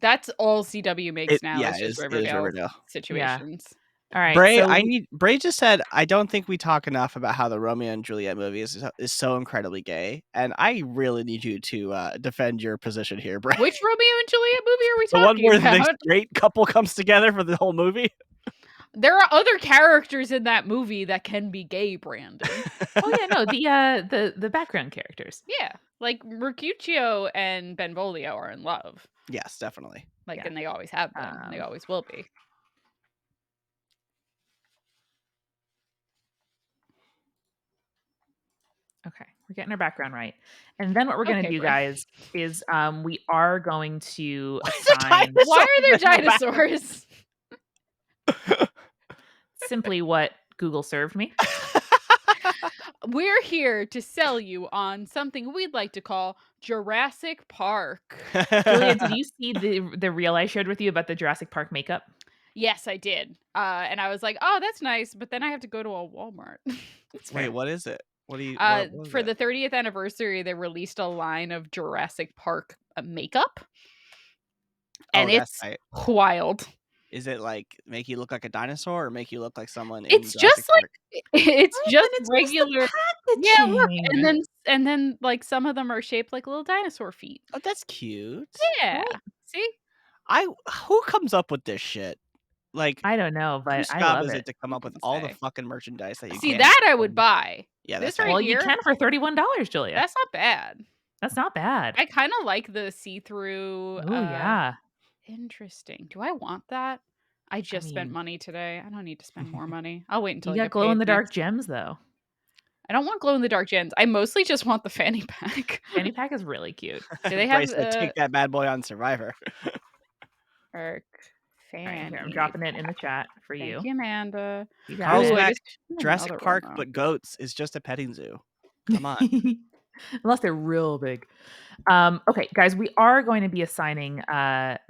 That's all CW makes it now is just is Riverdale. situations. All right. Bray, So Bray just said, I don't think we talk enough about how the Romeo and Juliet movie is so incredibly gay. And I really need you to defend your position here, Bray. Which Romeo and Juliet movie are we The one talking where about? the straight couple comes together for the whole movie? There are other characters in that movie that can be gay, Brandon. oh yeah, no, the background characters. Yeah, like Mercutio and Benvolio are in love. Yes, definitely. Like, Yeah. and they always have been. And they always will be. Okay, we're getting our background right. And then what we're gonna Okay, do, Bray. guys, is we are going to Why is there assign Why are there dinosaurs in the background? dinosaurs? simply what Google served me. We're here to sell you on something we'd like to call Jurassic Park. Julia, did you see the reel I shared with you about the Jurassic Park makeup? Yes, I did. And I was like, oh, that's nice. But then I have to go to a Walmart. Wait, what is it? What do you what For is the 30th anniversary, they released a line of Jurassic Park makeup. And it's wild. Is it like make you look like a dinosaur or make you look like someone in It's Jurassic just Park? like it's just It's regular. Just Yeah, look, packaging. and then like some of them are shaped like little dinosaur feet. Oh, that's cute. Yeah. Right? See? Who comes up with this shit? Like, I don't know, but whose I job love is it. it to come up with Can all the say. fucking merchandise that you See, can? that I would buy. Yeah, This that's right nice. Well, here. you can for $31, Julia. That's not bad. That's not bad. I kind of like the see-through. Oh yeah. Interesting. Do I want that? I just spent mean- money today. I don't need to spend more money. I'll wait until You I got get glow paid in the dark next. gems though. I don't want glow in the dark gems. I mostly just want the fanny pack. Fanny pack is really cute. Do they Bray have said, take that bad boy on Survivor. Arc All right, fanny? here, I'm dropping it in the chat for you. Thank you, Amanda. You got Carl's it. back. Another Jurassic one, Park, though. but goats is just a petting zoo. Come on. Unless they're real big. Okay, guys, we are going to be assigning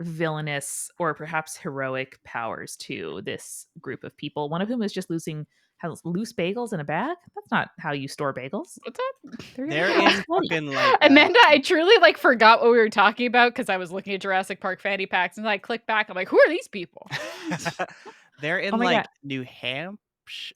villainous or perhaps heroic powers to this group of people. One of whom is just has loose bagels in a bag. That's not how you store bagels. What's up? They're in fucking like Amanda, I truly like forgot what we were talking about because I was looking at Jurassic Park fanny packs and I clicked back. I'm like, who are these people? They're in Oh my like God. New Hampshire,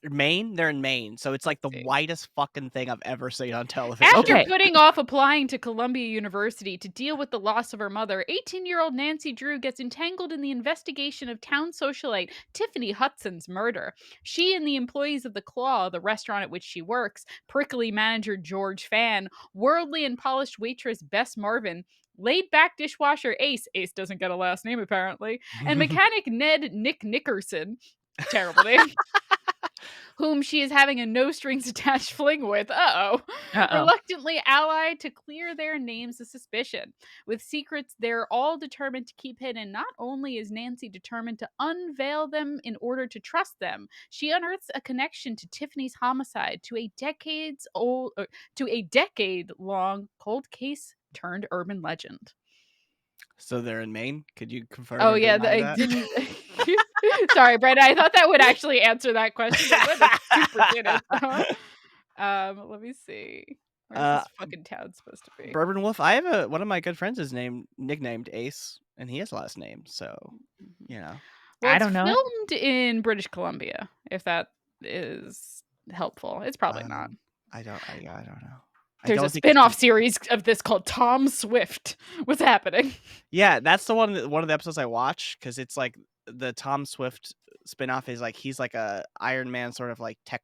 Maine. They're in Maine, so it's like the whitest fucking thing I've ever seen on television. After putting off applying to Columbia University to deal with the loss of her mother, 18-year-old Nancy Drew gets entangled in the investigation of town socialite Tiffany Hudson's murder. She and the employees of the Claw, the restaurant at which she works, prickly manager George Fan, worldly and polished waitress Bess Marvin, laid-back dishwasher Ace doesn't get a last name apparently, and mechanic Nick Nickerson, terrible name, whom she is having a no strings attached fling with, Uh-oh. reluctantly ally to clear their names of suspicion. With secrets they're all determined to keep hidden, not only is Nancy determined to unveil them in order to trust them, she unearths a connection to Tiffany's homicide, to a decade long cold case turned urban legend. So they're in Maine? Could you confirm Oh or yeah, deny I that? didn't. Sorry, Brenda. I thought that would actually answer that question, but Brenda super didn't. Let me see. Where's Uh, this fucking town supposed to be? Bourbon Wolf, I have one of my good friends is nicknamed Ace, and he has a last name, so, Mhm. you know. Well, I it's don't know it. filmed in British Columbia, if that is helpful. It's probably not. I don't know. I There's a don't think it's spin-off series of this called Tom Swift. What's happening? Yeah, that's the one of the episodes I watch, because it's, like, the Tom Swift spinoff is, like, he's, like, a Iron Man sort of, like, tech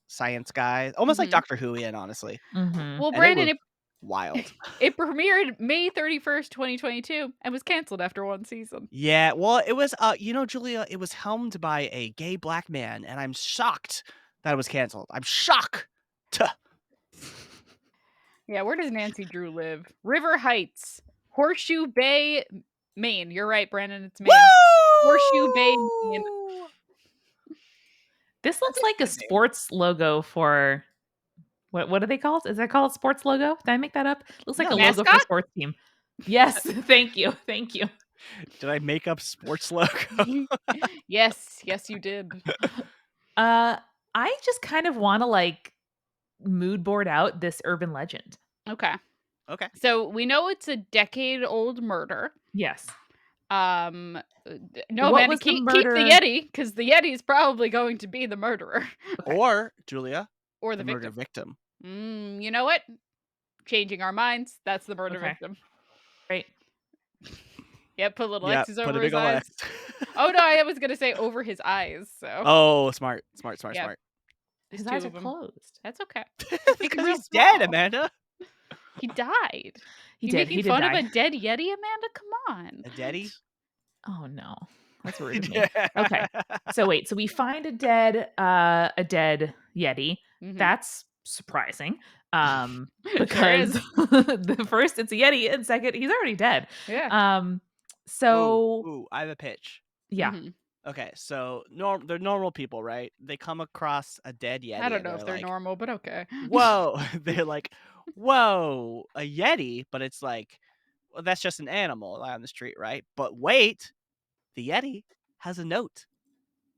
science guy, almost like Mhm. Doctor Who-ian, honestly, Mhm. Well, and it Brandon, was it wild. it premiered May 31st, 2022, and was canceled after one season. Yeah, well, it was, Julia, it was helmed by a gay black man, and I'm shocked that it was canceled. I'm shocked. Yeah, where does Nancy Drew live? River Heights, Horseshoe Bay, Maine. You're right, Brandon, it's Maine. Horseshoe Bay, Maine. Woo! This That's looks a like a good name. sports logo for what are they called? Is that called a sports logo? Did I make that up? Looks like No, a that's logo for a Mascot? sports team. Yes, thank you. Thank you. did I make up sports logo? Yes, yes, you did. Uh I just kind of want to like mood board out this urban legend. Okay. Okay. So we know it's a decade-old murder. Yes. No, What man, was the keep the murder? Yeti, because the Yeti is probably going to be the murderer Okay. Or, Julia, or the the murder victim. victim. You know what? Changing our minds. That's the murder Okay. victim. Great. Yep, put little Yeah, X's put a over his big ol' eyes. X. Oh no, I was gonna say over his eyes. So Oh, smart, smart, smart, yeah, smart. there's His two eyes are of them. closed. That's okay. It's Make him because real he's dead, small. Amanda. He died. He You did. making He did fun of die. a dead Yeti, Amanda? Come on. A What? daddy? Oh no. That's rude of me. Okay. So wait, so we find a dead Yeti. Mhm. That's surprising. Sure Because is. the first it's a Yeti and second he's already dead. Yeah. Um Ooh, so ooh, I have a pitch. yeah. Mhm. Okay, so they're normal people, right? They come across a dead I Yeti don't and know they're if they're like, normal, but okay. "Whoa!" They're like, "Whoa, a Yeti!" But it's like, well, that's just an animal on the street, right? But wait, the Yeti has a note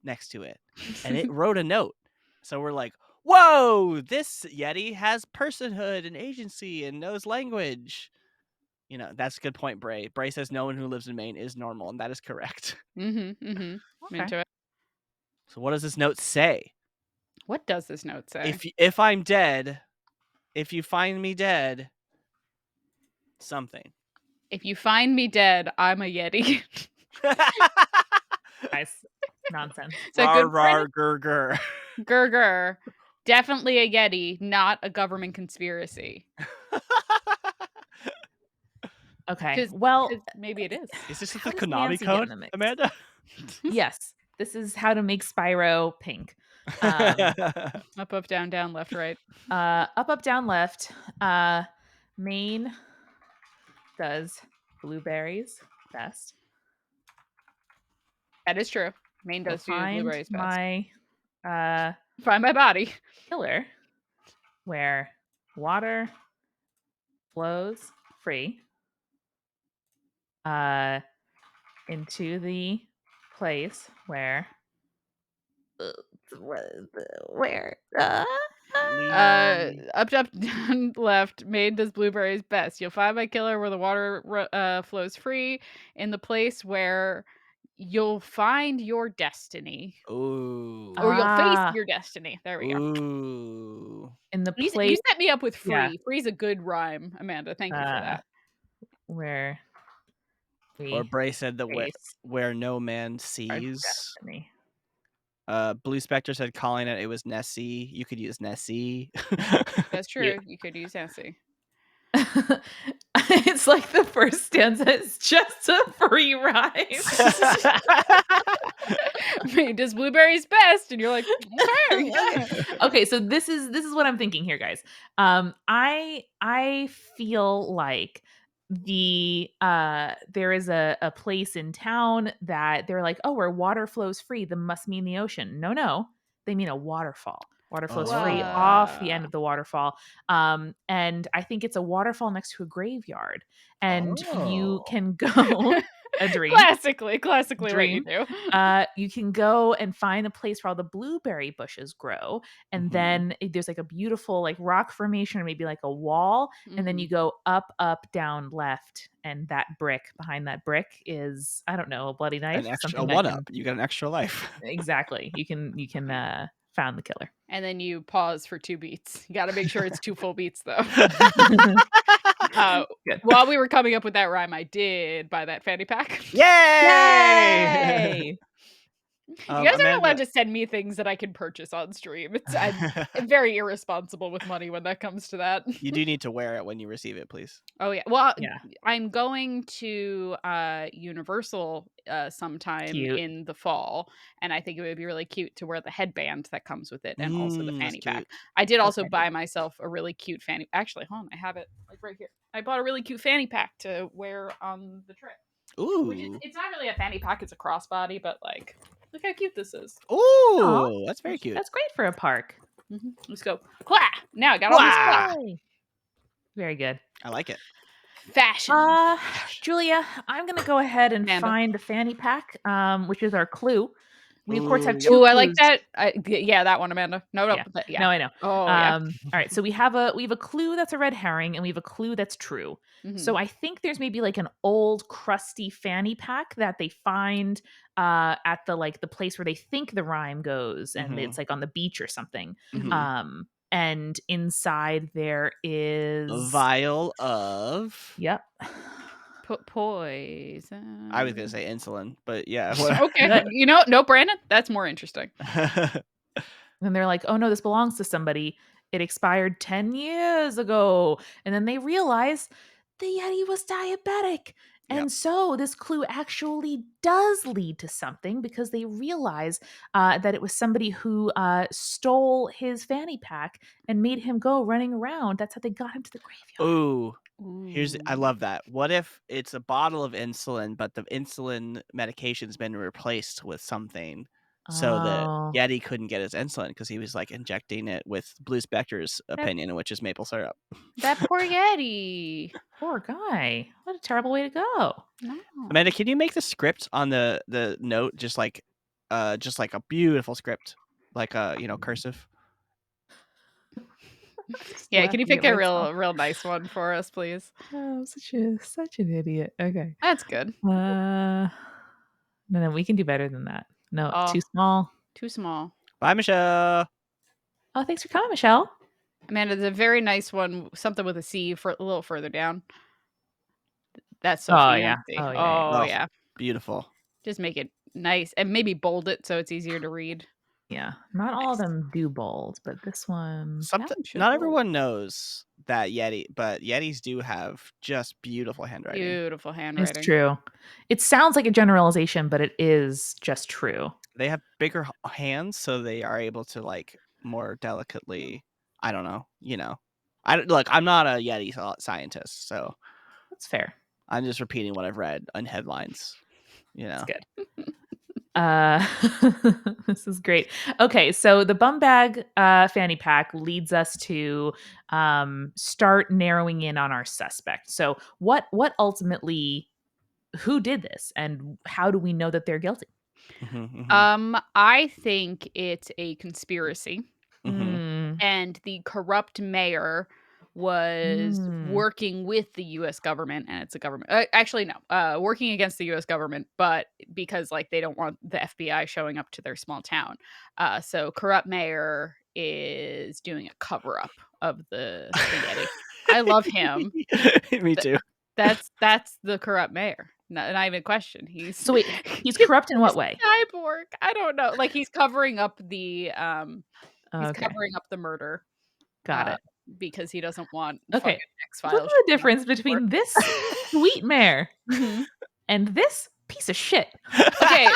next to it, and it wrote a note. So we're like, "Whoa, this Yeti has personhood and agency and knows language." That's a good point, Bray. Bray says no one who lives in Maine is normal, and that is correct. Mhm. Mhm. Okay. Into it. So what does this note say? What does this note say? If I'm dead, if you find me dead, something. If you find me dead, I'm a Yeti. Guys, nonsense. So Rar good friend rar gur gur. Gerger. Definitely a Yeti, not a government conspiracy. Okay. Because Well, maybe it is. Is this how the does Konami Nancy get in code, the mix? Amanda? Yes. This is how to make Spyro pink. Um Up, up, down, down, left, right. up, down, left. Maine does blueberries best. That is true. Maine You'll does do find blueberries best. my uh Find my body. killer where water flows free uh into the place where uh, where Lee. Up, up, down, left. Maine does blueberries best. You'll find my killer where the water flows free, in the place where you'll find your destiny, or Ooh. you'll face ah your destiny. There we go. Ooh. in the You place, set me up with yeah, free. Free's a good rhyme, Amanda. Thank you for uh that. where Or we Bray said that face where no man our sees. destiny. Blue Spectre said calling it was Nessie. You could use Nessie. That's Cute. true. You could use Nancy. It's like the first stanza is just a free rhyme. Does blueberries best? And you're like, okay. Okay, so this is what I'm thinking here, guys. I feel like there is a place in town that they're like, oh, where water flows free, that must mean the ocean. No, they mean a waterfall. Water flows free Oh. off the end of the waterfall. And I think it's a waterfall next to a graveyard. And you Oh. can go a dream. Classically what you Dream. do. You can go and find a place where all the blueberry bushes grow, and Mhm. then there's like a beautiful like rock formation or maybe like a wall, and then you go up, down, left, and that brick behind that brick is, I don't know, a bloody knife, A something that 1-up. can You got an extra life. exactly. You can found the killer. And then you pause for 2 beats. You gotta make sure it's 2 full beats, though. Good. While we were coming up with that rhyme, I did buy that fanny pack. Yay! Yay! You guys aren't allowed Amanda to send me things that I can purchase on stream. I'm very irresponsible with money when that comes to that. You do need to wear it when you receive it, please. Oh, yeah. Well, Yeah. I'm going to Universal sometime Cute. in the fall, and I think it would be really cute to wear the headband that comes with it and also the That's fanny pack. cute. I did also Okay. buy myself a really cute fanny. Actually, hold on, I have it like right here. I bought a really cute fanny pack to wear on the trip. Which is, Ooh. it's not really a fanny pack, it's a crossbody, but like, look how cute this is. Ooh, that's very cute. That's great for a park. Let's go. Quah! Now I got all these Quah! quah. Yay. Very good. I like it. Fashion. Julia, I'm gonna go ahead and Amanda. find the fanny pack, which is our clue. We of course have Ooh, two Ooh, clues. I like that. Yeah, that one, Amanda. No, Yeah. yeah. No, I know. Oh, yeah. All right, so we have a clue that's a red herring, and we have a clue that's true. So I think there's maybe like an old crusty fanny pack that they find at the place where they think the rhyme goes, and it's like on the beach or something. Mhm. And inside there A is vial of yep. Poison. I was gonna say insulin, but yeah. Okay. You know, no, Brandon, that's more interesting. And they're like, "Oh no, this belongs to somebody. It expired 10 years ago." And then they realize the Yeti was diabetic. Yep. And so this clue actually does lead to something because they realize that it was somebody who stole his fanny pack and made him go running around. That's how they got him to the graveyard. Ooh. I Ooh. love that. What if it's a bottle of insulin, but the insulin medication's been replaced with something so that Oh, Yeti couldn't get his insulin because he was like injecting it with Blue Spectre's That, opinion, which is maple syrup. that poor Yeti. poor guy. What a terrible way to go. No. Amanda, can you make the script on the note just like a beautiful script, like cursive? Yeah, can you Laughing pick at a myself. real nice one for us, please? Oh, I'm such an idiot. Okay. That's good. No, we can do better than that. No, Oh, too small. too small. Bye, Michelle. Oh, thanks for coming, Michelle. Amanda, there's a very nice one, something with a C for a little further down. That's so Oh yeah. fancy. Oh yeah. Oh, Oh, yeah. beautiful. Just make it nice and maybe bold it so it's easier to read. Yeah. Not all of Nice. them do bold, but this one. That one should Not bold. everyone knows that Yeti, but Yetis do have just beautiful handwriting. Beautiful It's handwriting. true. It sounds like a generalization, but it is just true. They have bigger hands, so they are able to like more delicately. I don't know. Look. I'm not a Yeti scientist, so That's fair. I'm just repeating what I've read on headlines. That's good. This is great. Okay, so the bum bag fanny pack leads us to start narrowing in on our suspect. So what ultimately who did this and how do we know that they're guilty? I think it's a conspiracy, Mhm. and the corrupt mayor was Mm. working with the US government, and it's a government actually no, working against the US government, but because like they don't want the FBI showing up to their small town. So corrupt mayor is doing a cover up of the Yeti. I love him. Me too. That's the corrupt mayor. Not even a question. So wait, he's corrupt in what way? cyborg. I don't know. Like he's covering up the Okay, covering up the murder. got it. because he doesn't want fucking Okay, look at X-Files the showing up difference at his door. between this sweet mare Mhm. and this piece of shit. Okay,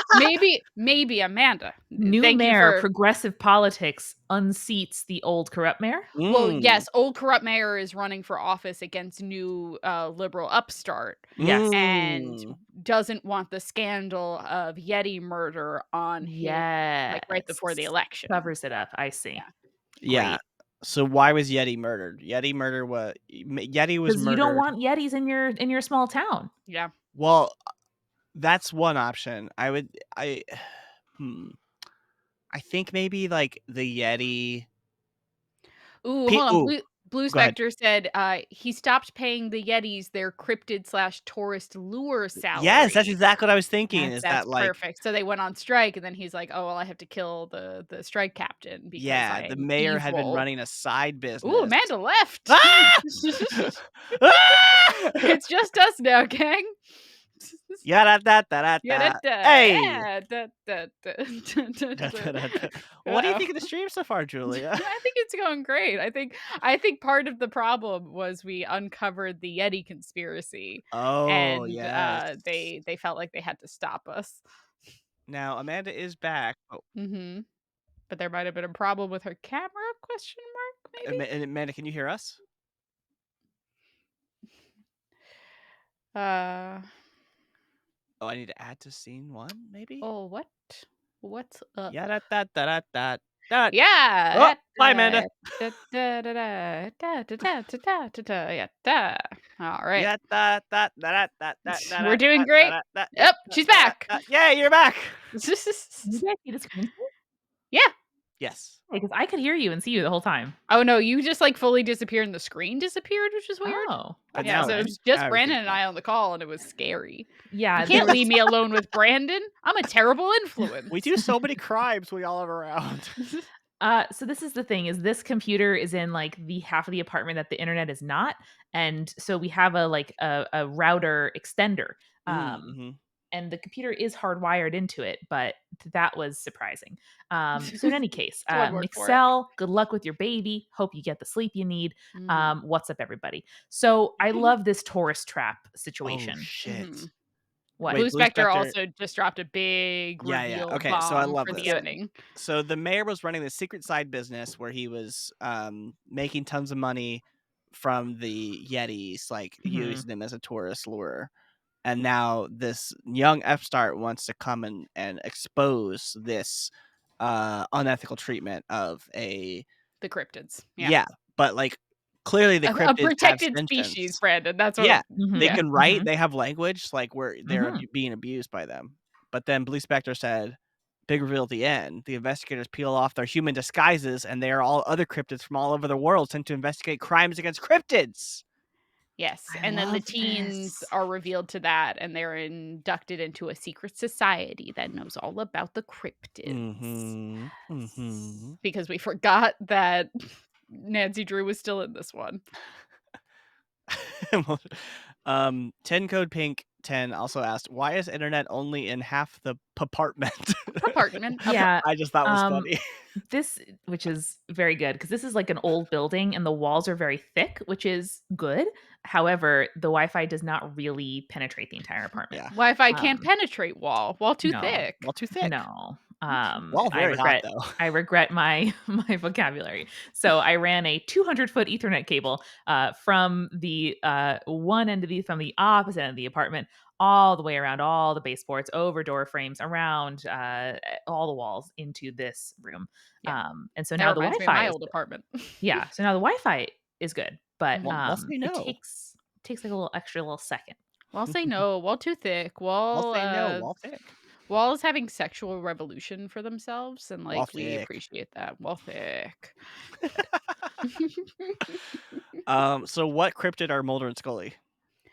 maybe Amanda. New Thank you mayor, for progressive politics unseats the old corrupt mayor? well, Mm. yes, old corrupt mayor is running for office against new liberal upstart Yes. and Mm. doesn't want the scandal of Yeti murder on his like right Yes. before the election. Covers it up. I see. Yeah. Yeah. Great. So why was Yeti murdered? Yeti was Because you don't murdered. want Yetis in your small town. Yeah. Well, that's one option. Hmm. I think maybe like the Yeti. Ooh, hold on. Ooh, Blue go ahead. Spectre said he stopped paying the Yetis their cryptid/tourist lure Yes, that's salary. exactly what I was thinking. Is That's that like, perfect. So they went on strike, and then he's like, "Oh well, I have to kill the strike captain because yeah, I the am mayor had been evil." running a side Ooh, business. Amanda left. Ah! Ah! It's just us now, gang. Yada da da da Yeah, da. Hey. yeah, Da, da, da, da. What do you Uh-oh. think of the stream so far, Julia? I think it's going great. I think part of the problem was we uncovered the Yeti conspiracy, Oh, and yes. they felt like they had to stop us. Now Amanda is back. Oh, Hmm. But there might have been a problem with her camera? Question mark? Maybe. And Amanda, can you hear us? Uh. Oh, I need to add to scene one, maybe? Oh, what? What's up? Yeah, da, da, da, da, da, da. Oh, Yeah. bye, Amanda. Da, da, da, da, da, da, da, da, da, da, da, yeah, da. All right. Yeah, da, da, da, da, da, da, We're da, doing da, great. da, da, yeah, Yep, da, she's da, back. da. Yeah, you're back. You guys see the screen? Yeah. Yes. Because I could hear you and see you the whole time. Oh no, you just like fully disappeared and the screen disappeared, which is weird. Oh, But that's Yeah, now, so it fun. was just everything's Brandon and back. I on the call, and it was scary. You Yeah, there can't was leave me alone with Brandon. I'm a terrible We influence. do so many crimes we all have around. so this is the thing is this computer is in like the half of the apartment that the internet is not. And so we have a router extender. Um Mm-hmm. and the computer is hardwired into it, but that was surprising. So in any case, It's one word for it. Mixel, good luck with your baby. Hope you get the sleep you need. Mm. What's up, everybody? So I love this tourist trap Oh, situation. Mhm. shit. What? Wait, Blue Blue Spectre Spectre. also just dropped a big Yeah. reveal Okay, so I bomb love for the Let's this. do it. ending. So the mayor was running this secret side business where he was making tons of money from the Yetis, like Hmm. using them as a tourist lure. And now this young upstart wants to come and expose this unethical treatment of a The cryptids. Yeah. yeah, but like clearly the A cryptids have protected species, sentience. Brandon. That's what Yeah, I'm they Hmm. yeah. can write, they have language, like, where they're Hmm. being abused by them. But then Blue Spectre said, big reveal at the end, the investigators peel off their human disguises, and they are all other cryptids from all over the world sent to investigate crimes against cryptids! Yes, I and then the love teens this. are revealed to that, and they're inducted into a secret society that knows all about the cryptids. Mhm, mhm. Because we forgot that Nancy Drew was still in this one. 10 Code Pink 10 also asked, "Why is internet only in half the apartment?" Apartment. Yeah. I just thought was Um, funny. this which is very good because this is like an old building and the walls are very thick, which is good. However, the Wi-Fi does not really penetrate the entire apartment. Yeah. Wi-Fi can't Um, penetrate wall too no, thick. Well, too thick. no. Well, I very hot, regret though. I regret my my vocabulary. So I ran a 200-foot Ethernet cable from the one end of the from the opposite end of the apartment all the way around all the baseboards, over door frames, around all the walls into this room. Yeah. And so That now the reminds me of Wi-Fi my is old good. apartment. Yeah. So now the Wi-Fi is good, but Well, Mhm. I'll say it no. takes like a little extra little second. Wall say no. Wall too thick. I'll say no. Wall thick. Wall is having sexual revolution for themselves, and Wall like we thick. appreciate that. Wall thick. So what cryptid are Mulder and Scully?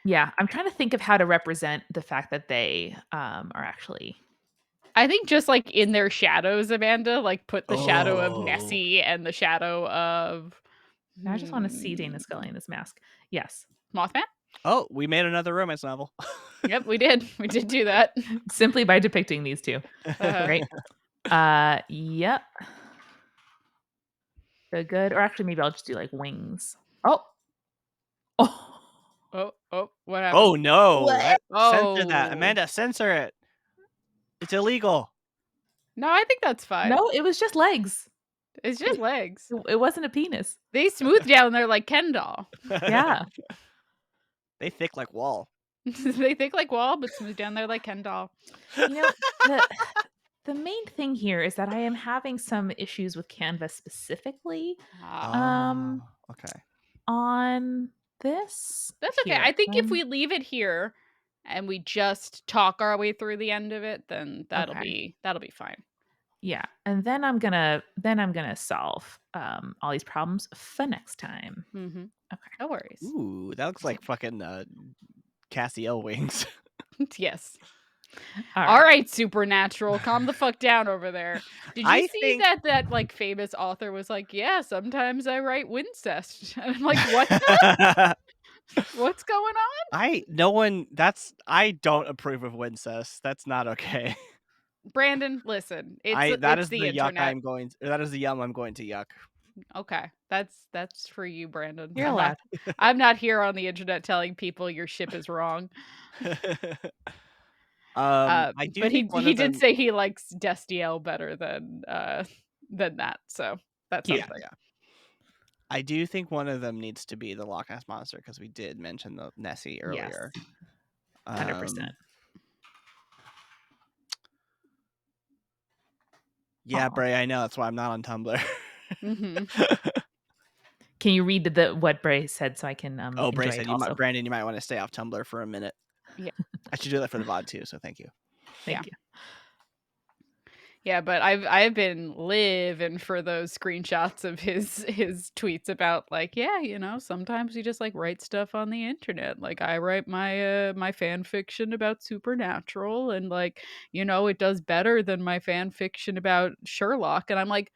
Yeah, I'm trying to think of how to represent the fact that they are actually. I think just like in their shadows, Amanda, like put the shadow of Oh. Nessie and the shadow of I just want to see Dana Scully in this mask. Yes, Mothman. Oh, we made another romance novel. Yep, we did. We did do that. simply by depicting these two. Uh, Great. Yep. The good, or actually, maybe I'll just do like wings. Oh, oh, Oh, what happened? Oh no! what? Censor that, Oh. Amanda. Censor it. It's illegal. No, I think that's fine. No, it was just legs. It's just legs. It wasn't a penis. They smooth down there like Ken doll. Yeah. They thick like wall. They think like wall, but smooth down there like Ken doll. You know, the the main thing here is that I am having some issues with Canva specifically, Ah. um, Oh, okay. on this That's okay. here. I think if we leave it here and we just talk our way through the end of it, then that'll Okay. be fine. Yeah, and then I'm gonna solve, all these problems for next time. Mhm. Okay. No worries. Ooh, that looks like fucking Cassiel wings. Yes. All All right. right, Supernatural, calm the fuck down over there. Did you I see think that like famous author was like, "Yeah, sometimes I write Wincest." And I'm like, "What? What's going on?" I don't approve of Wincest. That's not okay. Brandon, listen. That It's is the the yuck internet. that is the yum I'm going to yuck. Okay. That's for you, Brandon. You're allowed. I'm not here on the internet telling people your ship is wrong. I do But think one he of did them. say he likes Destiel better than that. So that's Cute. Yeah, something. yeah. I do think one of them needs to be the Loch Ness Monster because we did mention the Nessie Yes. earlier. 100%. Yeah, Aw. Bray, I know. That's why I'm not on Tumblr. Mhm. Can you read the what Bray said so I can, Oh, Bray enjoy it said also? Brandon, you might want to stay off Tumblr for a minute. Yeah. I should do that for the VOD too, so thank you. Yeah. Thank you. Yeah, but I've been living for those screenshots of his tweets about like, yeah, sometimes you just like write stuff on the internet. Like I write my fan fiction about Supernatural and like, it does better than my fan fiction about Sherlock. And I'm like,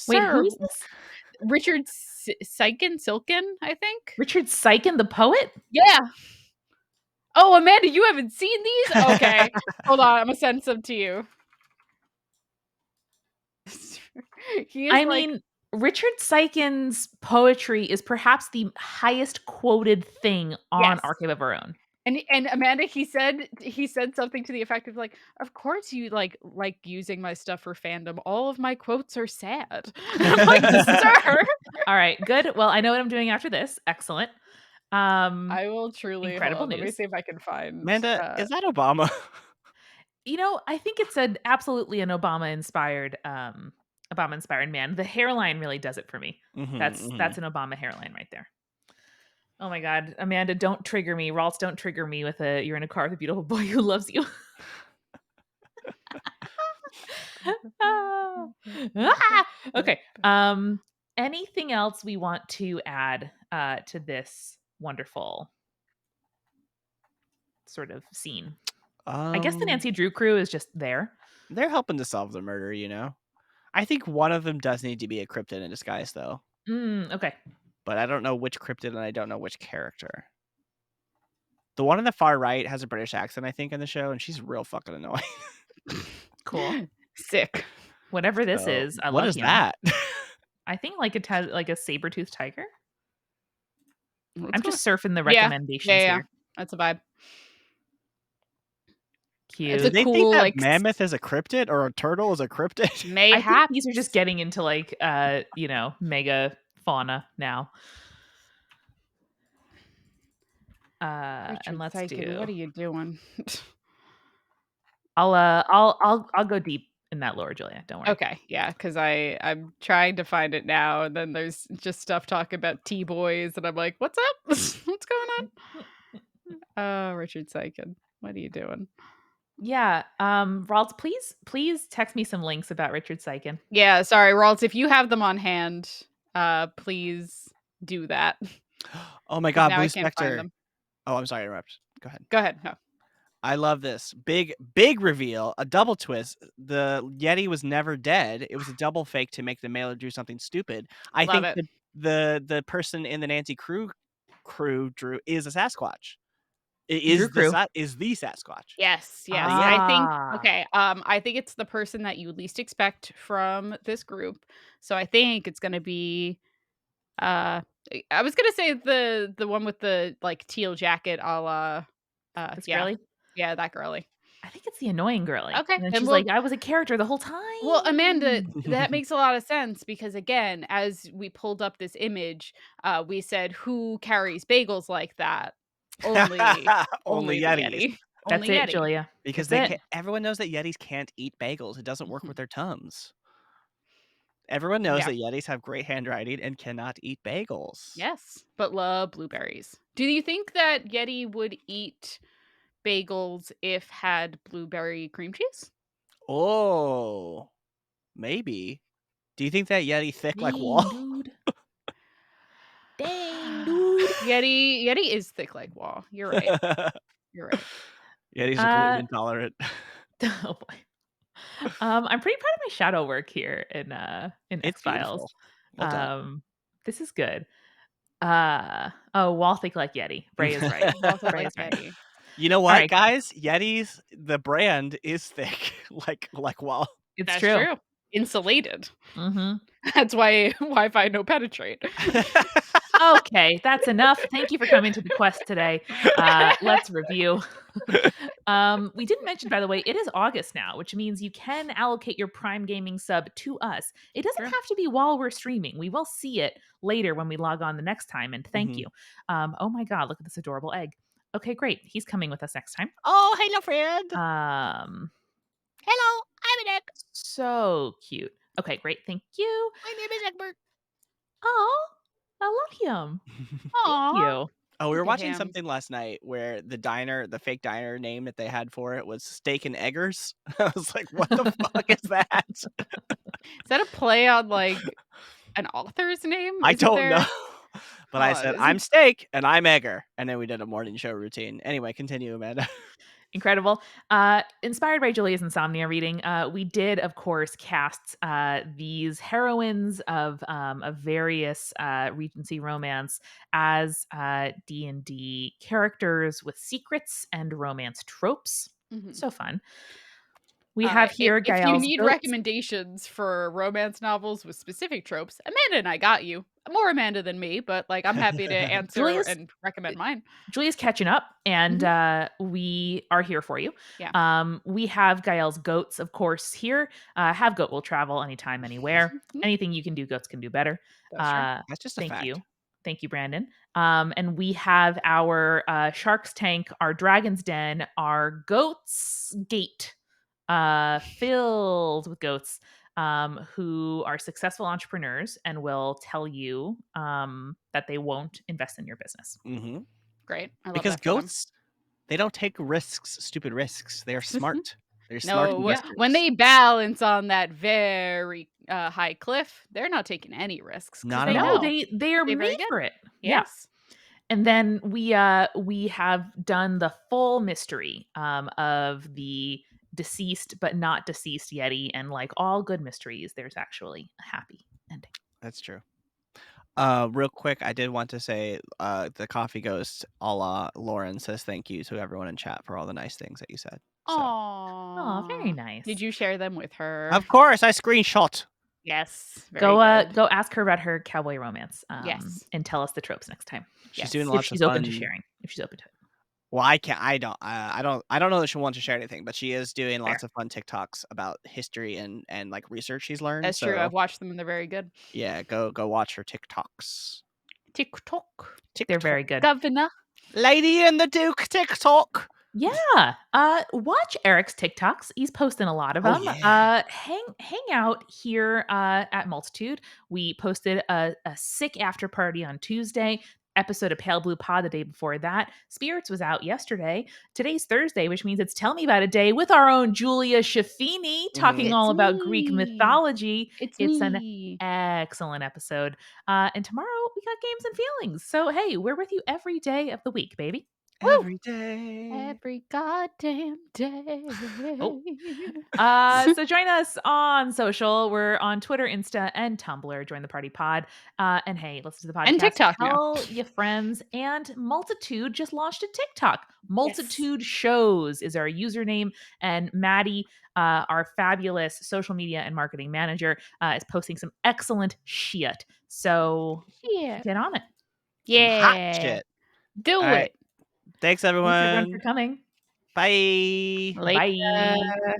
Wait, who "Sir, is this? Richard Silken, I think?" Richard Sykin, the poet? Yeah. Oh, Amanda, you haven't seen these? Okay. Hold on, Imma send some to you. He is I like mean, Richard Sykin's poetry is perhaps the highest quoted thing on yes. Archive of Our Own. And Amanda, he said something to the effect of like, "Of course you like using my stuff for fandom. All of my quotes are sad." I'm like, "Sir." All right, good. Well, I know what I'm doing after this. Excellent. I will truly hold Incredible on, let me news. see if I can find, Amanda, is that Obama? I think it's absolutely an Obama-inspired man. The hairline really does it for me. That's an Obama hairline right there. Oh my god, Amanda, don't trigger me. Ralts, don't trigger me with you're in a car with a beautiful boy who loves you. Ah. Ah! Okay. Anything else we want to add to this wonderful sort of scene? I guess the Um, Nancy Drew crew is just there. they're helping to solve the murder, I think one of them does need to be a cryptid in disguise, though. Okay. But I don't know which cryptid and I don't know which character. The one on the far right has a British accent, I think, in the show, and she's real fucking annoying. Cool. sick. Whatever this So, is, I what love is him. that? I think like it has like a saber-toothed tiger. What's I'm going just surfing the Yeah. recommendations Yeah. here. That's a vibe. It's Do a Cute. they think cool, that like, mammoth is a cryptid or a turtle is a cryptid? I think mayhaps. these are just getting into like mega fauna now. And Richard let's Sykin, do what are you doing? I'll go deep in that lore, Julia. Don't worry. Okay, yeah, because I'm trying to find it now, and then there's just stuff talking about T-boys, and I'm like, "What's up? What's going on?" Oh, Richard Sykin, what are you doing? Yeah. Ralts, please text me some links about Richard Sykin. Yeah, sorry, Ralts, if you have them on hand, please do that Oh my because god, now I Blue can't find Spectre. them. Oh, I'm sorry to interrupt. Go ahead. Go ahead. No. I love this. Big reveal, a double twist. The Yeti was never dead. It was a double fake to make the mailer do something stupid. I Love think it. the person in the Nancy crew drew is a Sasquatch. It Drew Crew. is the Sasquatch. Yes, The yes. I Yeti. think Ah, okay, I think it's the person that you least expect from this group. So I think it's gonna be uh I was gonna say the one with the like teal jacket a la this yeah. girly? Yeah, that girly. I think it's the annoying girly. Okay, And then then she's like, "I was a character the whole Amanda, time." that makes a lot of sense because again, as we pulled up this image, we said who carries bagels like that? Only Only only the Yetis. Yeti. That's Only it, Yeti. Julia. Because That's they it. can't everyone knows that Yetis can't eat bagels. It doesn't work Mhm. with their tongues. Everyone knows Yeah. that Yetis have great handwriting and cannot eat bagels. Yes, but love blueberries. Do you think that Yeti would eat bagels if had blueberry cream cheese? Oh, maybe. Do you think that Yeti thick like wall? Dang, dude. Dang, dude. Yeti is thick like wall. You're right. You're right. Yetis are gluten Uh, intolerant. oh boy. I'm pretty proud of my shadow work here in It's X Files. beautiful. Well done. This is good. Oh, wall think like Yeti. Bray is right. Walter Bray like is right. Yeti. You know All what, right, guys. guys? Yetis, the brand is thick, like wall. It's That's true. true. Insulated. Mhm. That's why Wi-Fi no penetrate. Okay, that's enough. Thank you for coming to the quest today. Let's review. We didn't mention, by the way, it is August now, which means you can allocate your Prime Gaming sub to us. It doesn't True. have to be while we're streaming. We will see it later when we log on the next time. And thank Mhm. you. Oh my God, look at this adorable egg. Okay, great. He's coming with us next time. Oh, hello, friend. Um, Hello, I'm an egg. so cute. Okay, great. Thank you. My name is Egbert. Oh, I love him. Thank Aw, you. Oh, we were look at watching him. something last night where the fake diner name that they had for it was Steak and Eggers. I was like, "What the fuck is that?" Is that a play on, like, an author's name? I Isn't don't know. there? But I said, "I'm Isn't Steak and I'm Egger," and then we did a morning show routine. Anyway, continue, Amanda. Incredible. Inspired by Julia's insomnia reading, we did, of course, cast these heroines of various Regency romance as D&D characters with secrets and romance tropes. Mhm. So fun. We have If here if you Gael's need goats. recommendations for romance novels with specific tropes, Amanda and I got you. More Amanda than me, but, like, I'm happy to answer Julia's and recommend mine. Julia's catching up, and Mhm. we are here for you. Yeah. We have Gael's goats, of course, here. Have goat will travel anytime, anywhere. Anything you can do, goats can do better. That's true. Uh, That's just a thank fact. you. Thank you, Brandon. And we have our Shark's Tank, our Dragon's Den, our Goats Gate, filled with goats who are successful entrepreneurs and will tell you that they won't invest in your business. Mhm. Great. I love Because that for them. goats, they don't take risks, stupid risks. They are smart. They're smart No, when investors. they balance on that very, high cliff, they're not taking any risks because Not at they No, all. know they are they're very made good. for it. Yeah. Yes. And then we have done the full mystery of the deceased but not deceased Yeti, and like all good mysteries, there's actually a happy ending. That's true. Real quick, I did want to say, the coffee ghost a la Lauren says thank you to everyone in chat for all the nice things that you said. So, Oh, very Aw. Did nice. you share them with her? of course, I screenshot. Yes. Very Go good. ask her about her cowboy romance Yes. and tell us the tropes next time She's doing Yes. if lots of she's open to fun. sharing. If she's open to it. Well, I can't. I don't know that she wants to share anything, but she is doing lots Fair. of fun TikToks about history and like research she's learned. That's true. So I've watched them and they're very good. yeah, go watch her TikToks. TikTok. They're TikTok. very good. Governor. Lady in the Duke TikTok. Yeah. Watch Eric's TikToks. He's posting a lot of Oh them. yeah. Hang out here at Multitude. We posted a sick after party on Tuesday. Episode of Pale Blue Pod the day before that. Spirits was out yesterday. Today's Thursday, which means it's Tell Me About a Day with our own Julia Schifini talking Mhm. It's all about Greek me. mythology. It's It's an me. excellent episode. And tomorrow we got games and feelings. So hey, we're with you every day of the week, baby. Woo! every day. Every goddamn day. Oh. So join us on social. We're on Twitter, Insta, and Tumblr. Join the party pod. And hey, listen to the And podcast. TikTok now. Tell your friends. And Multitude just launched a TikTok. Yes. Multitude Shows is our username. And Maddie, our fabulous social media and marketing manager, is posting some excellent shit. So Yeah. get on it. Some hot Yeah. shit. All Do right. it. Thanks, Thanks everyone for everyone. coming. Bye. Later. Bye.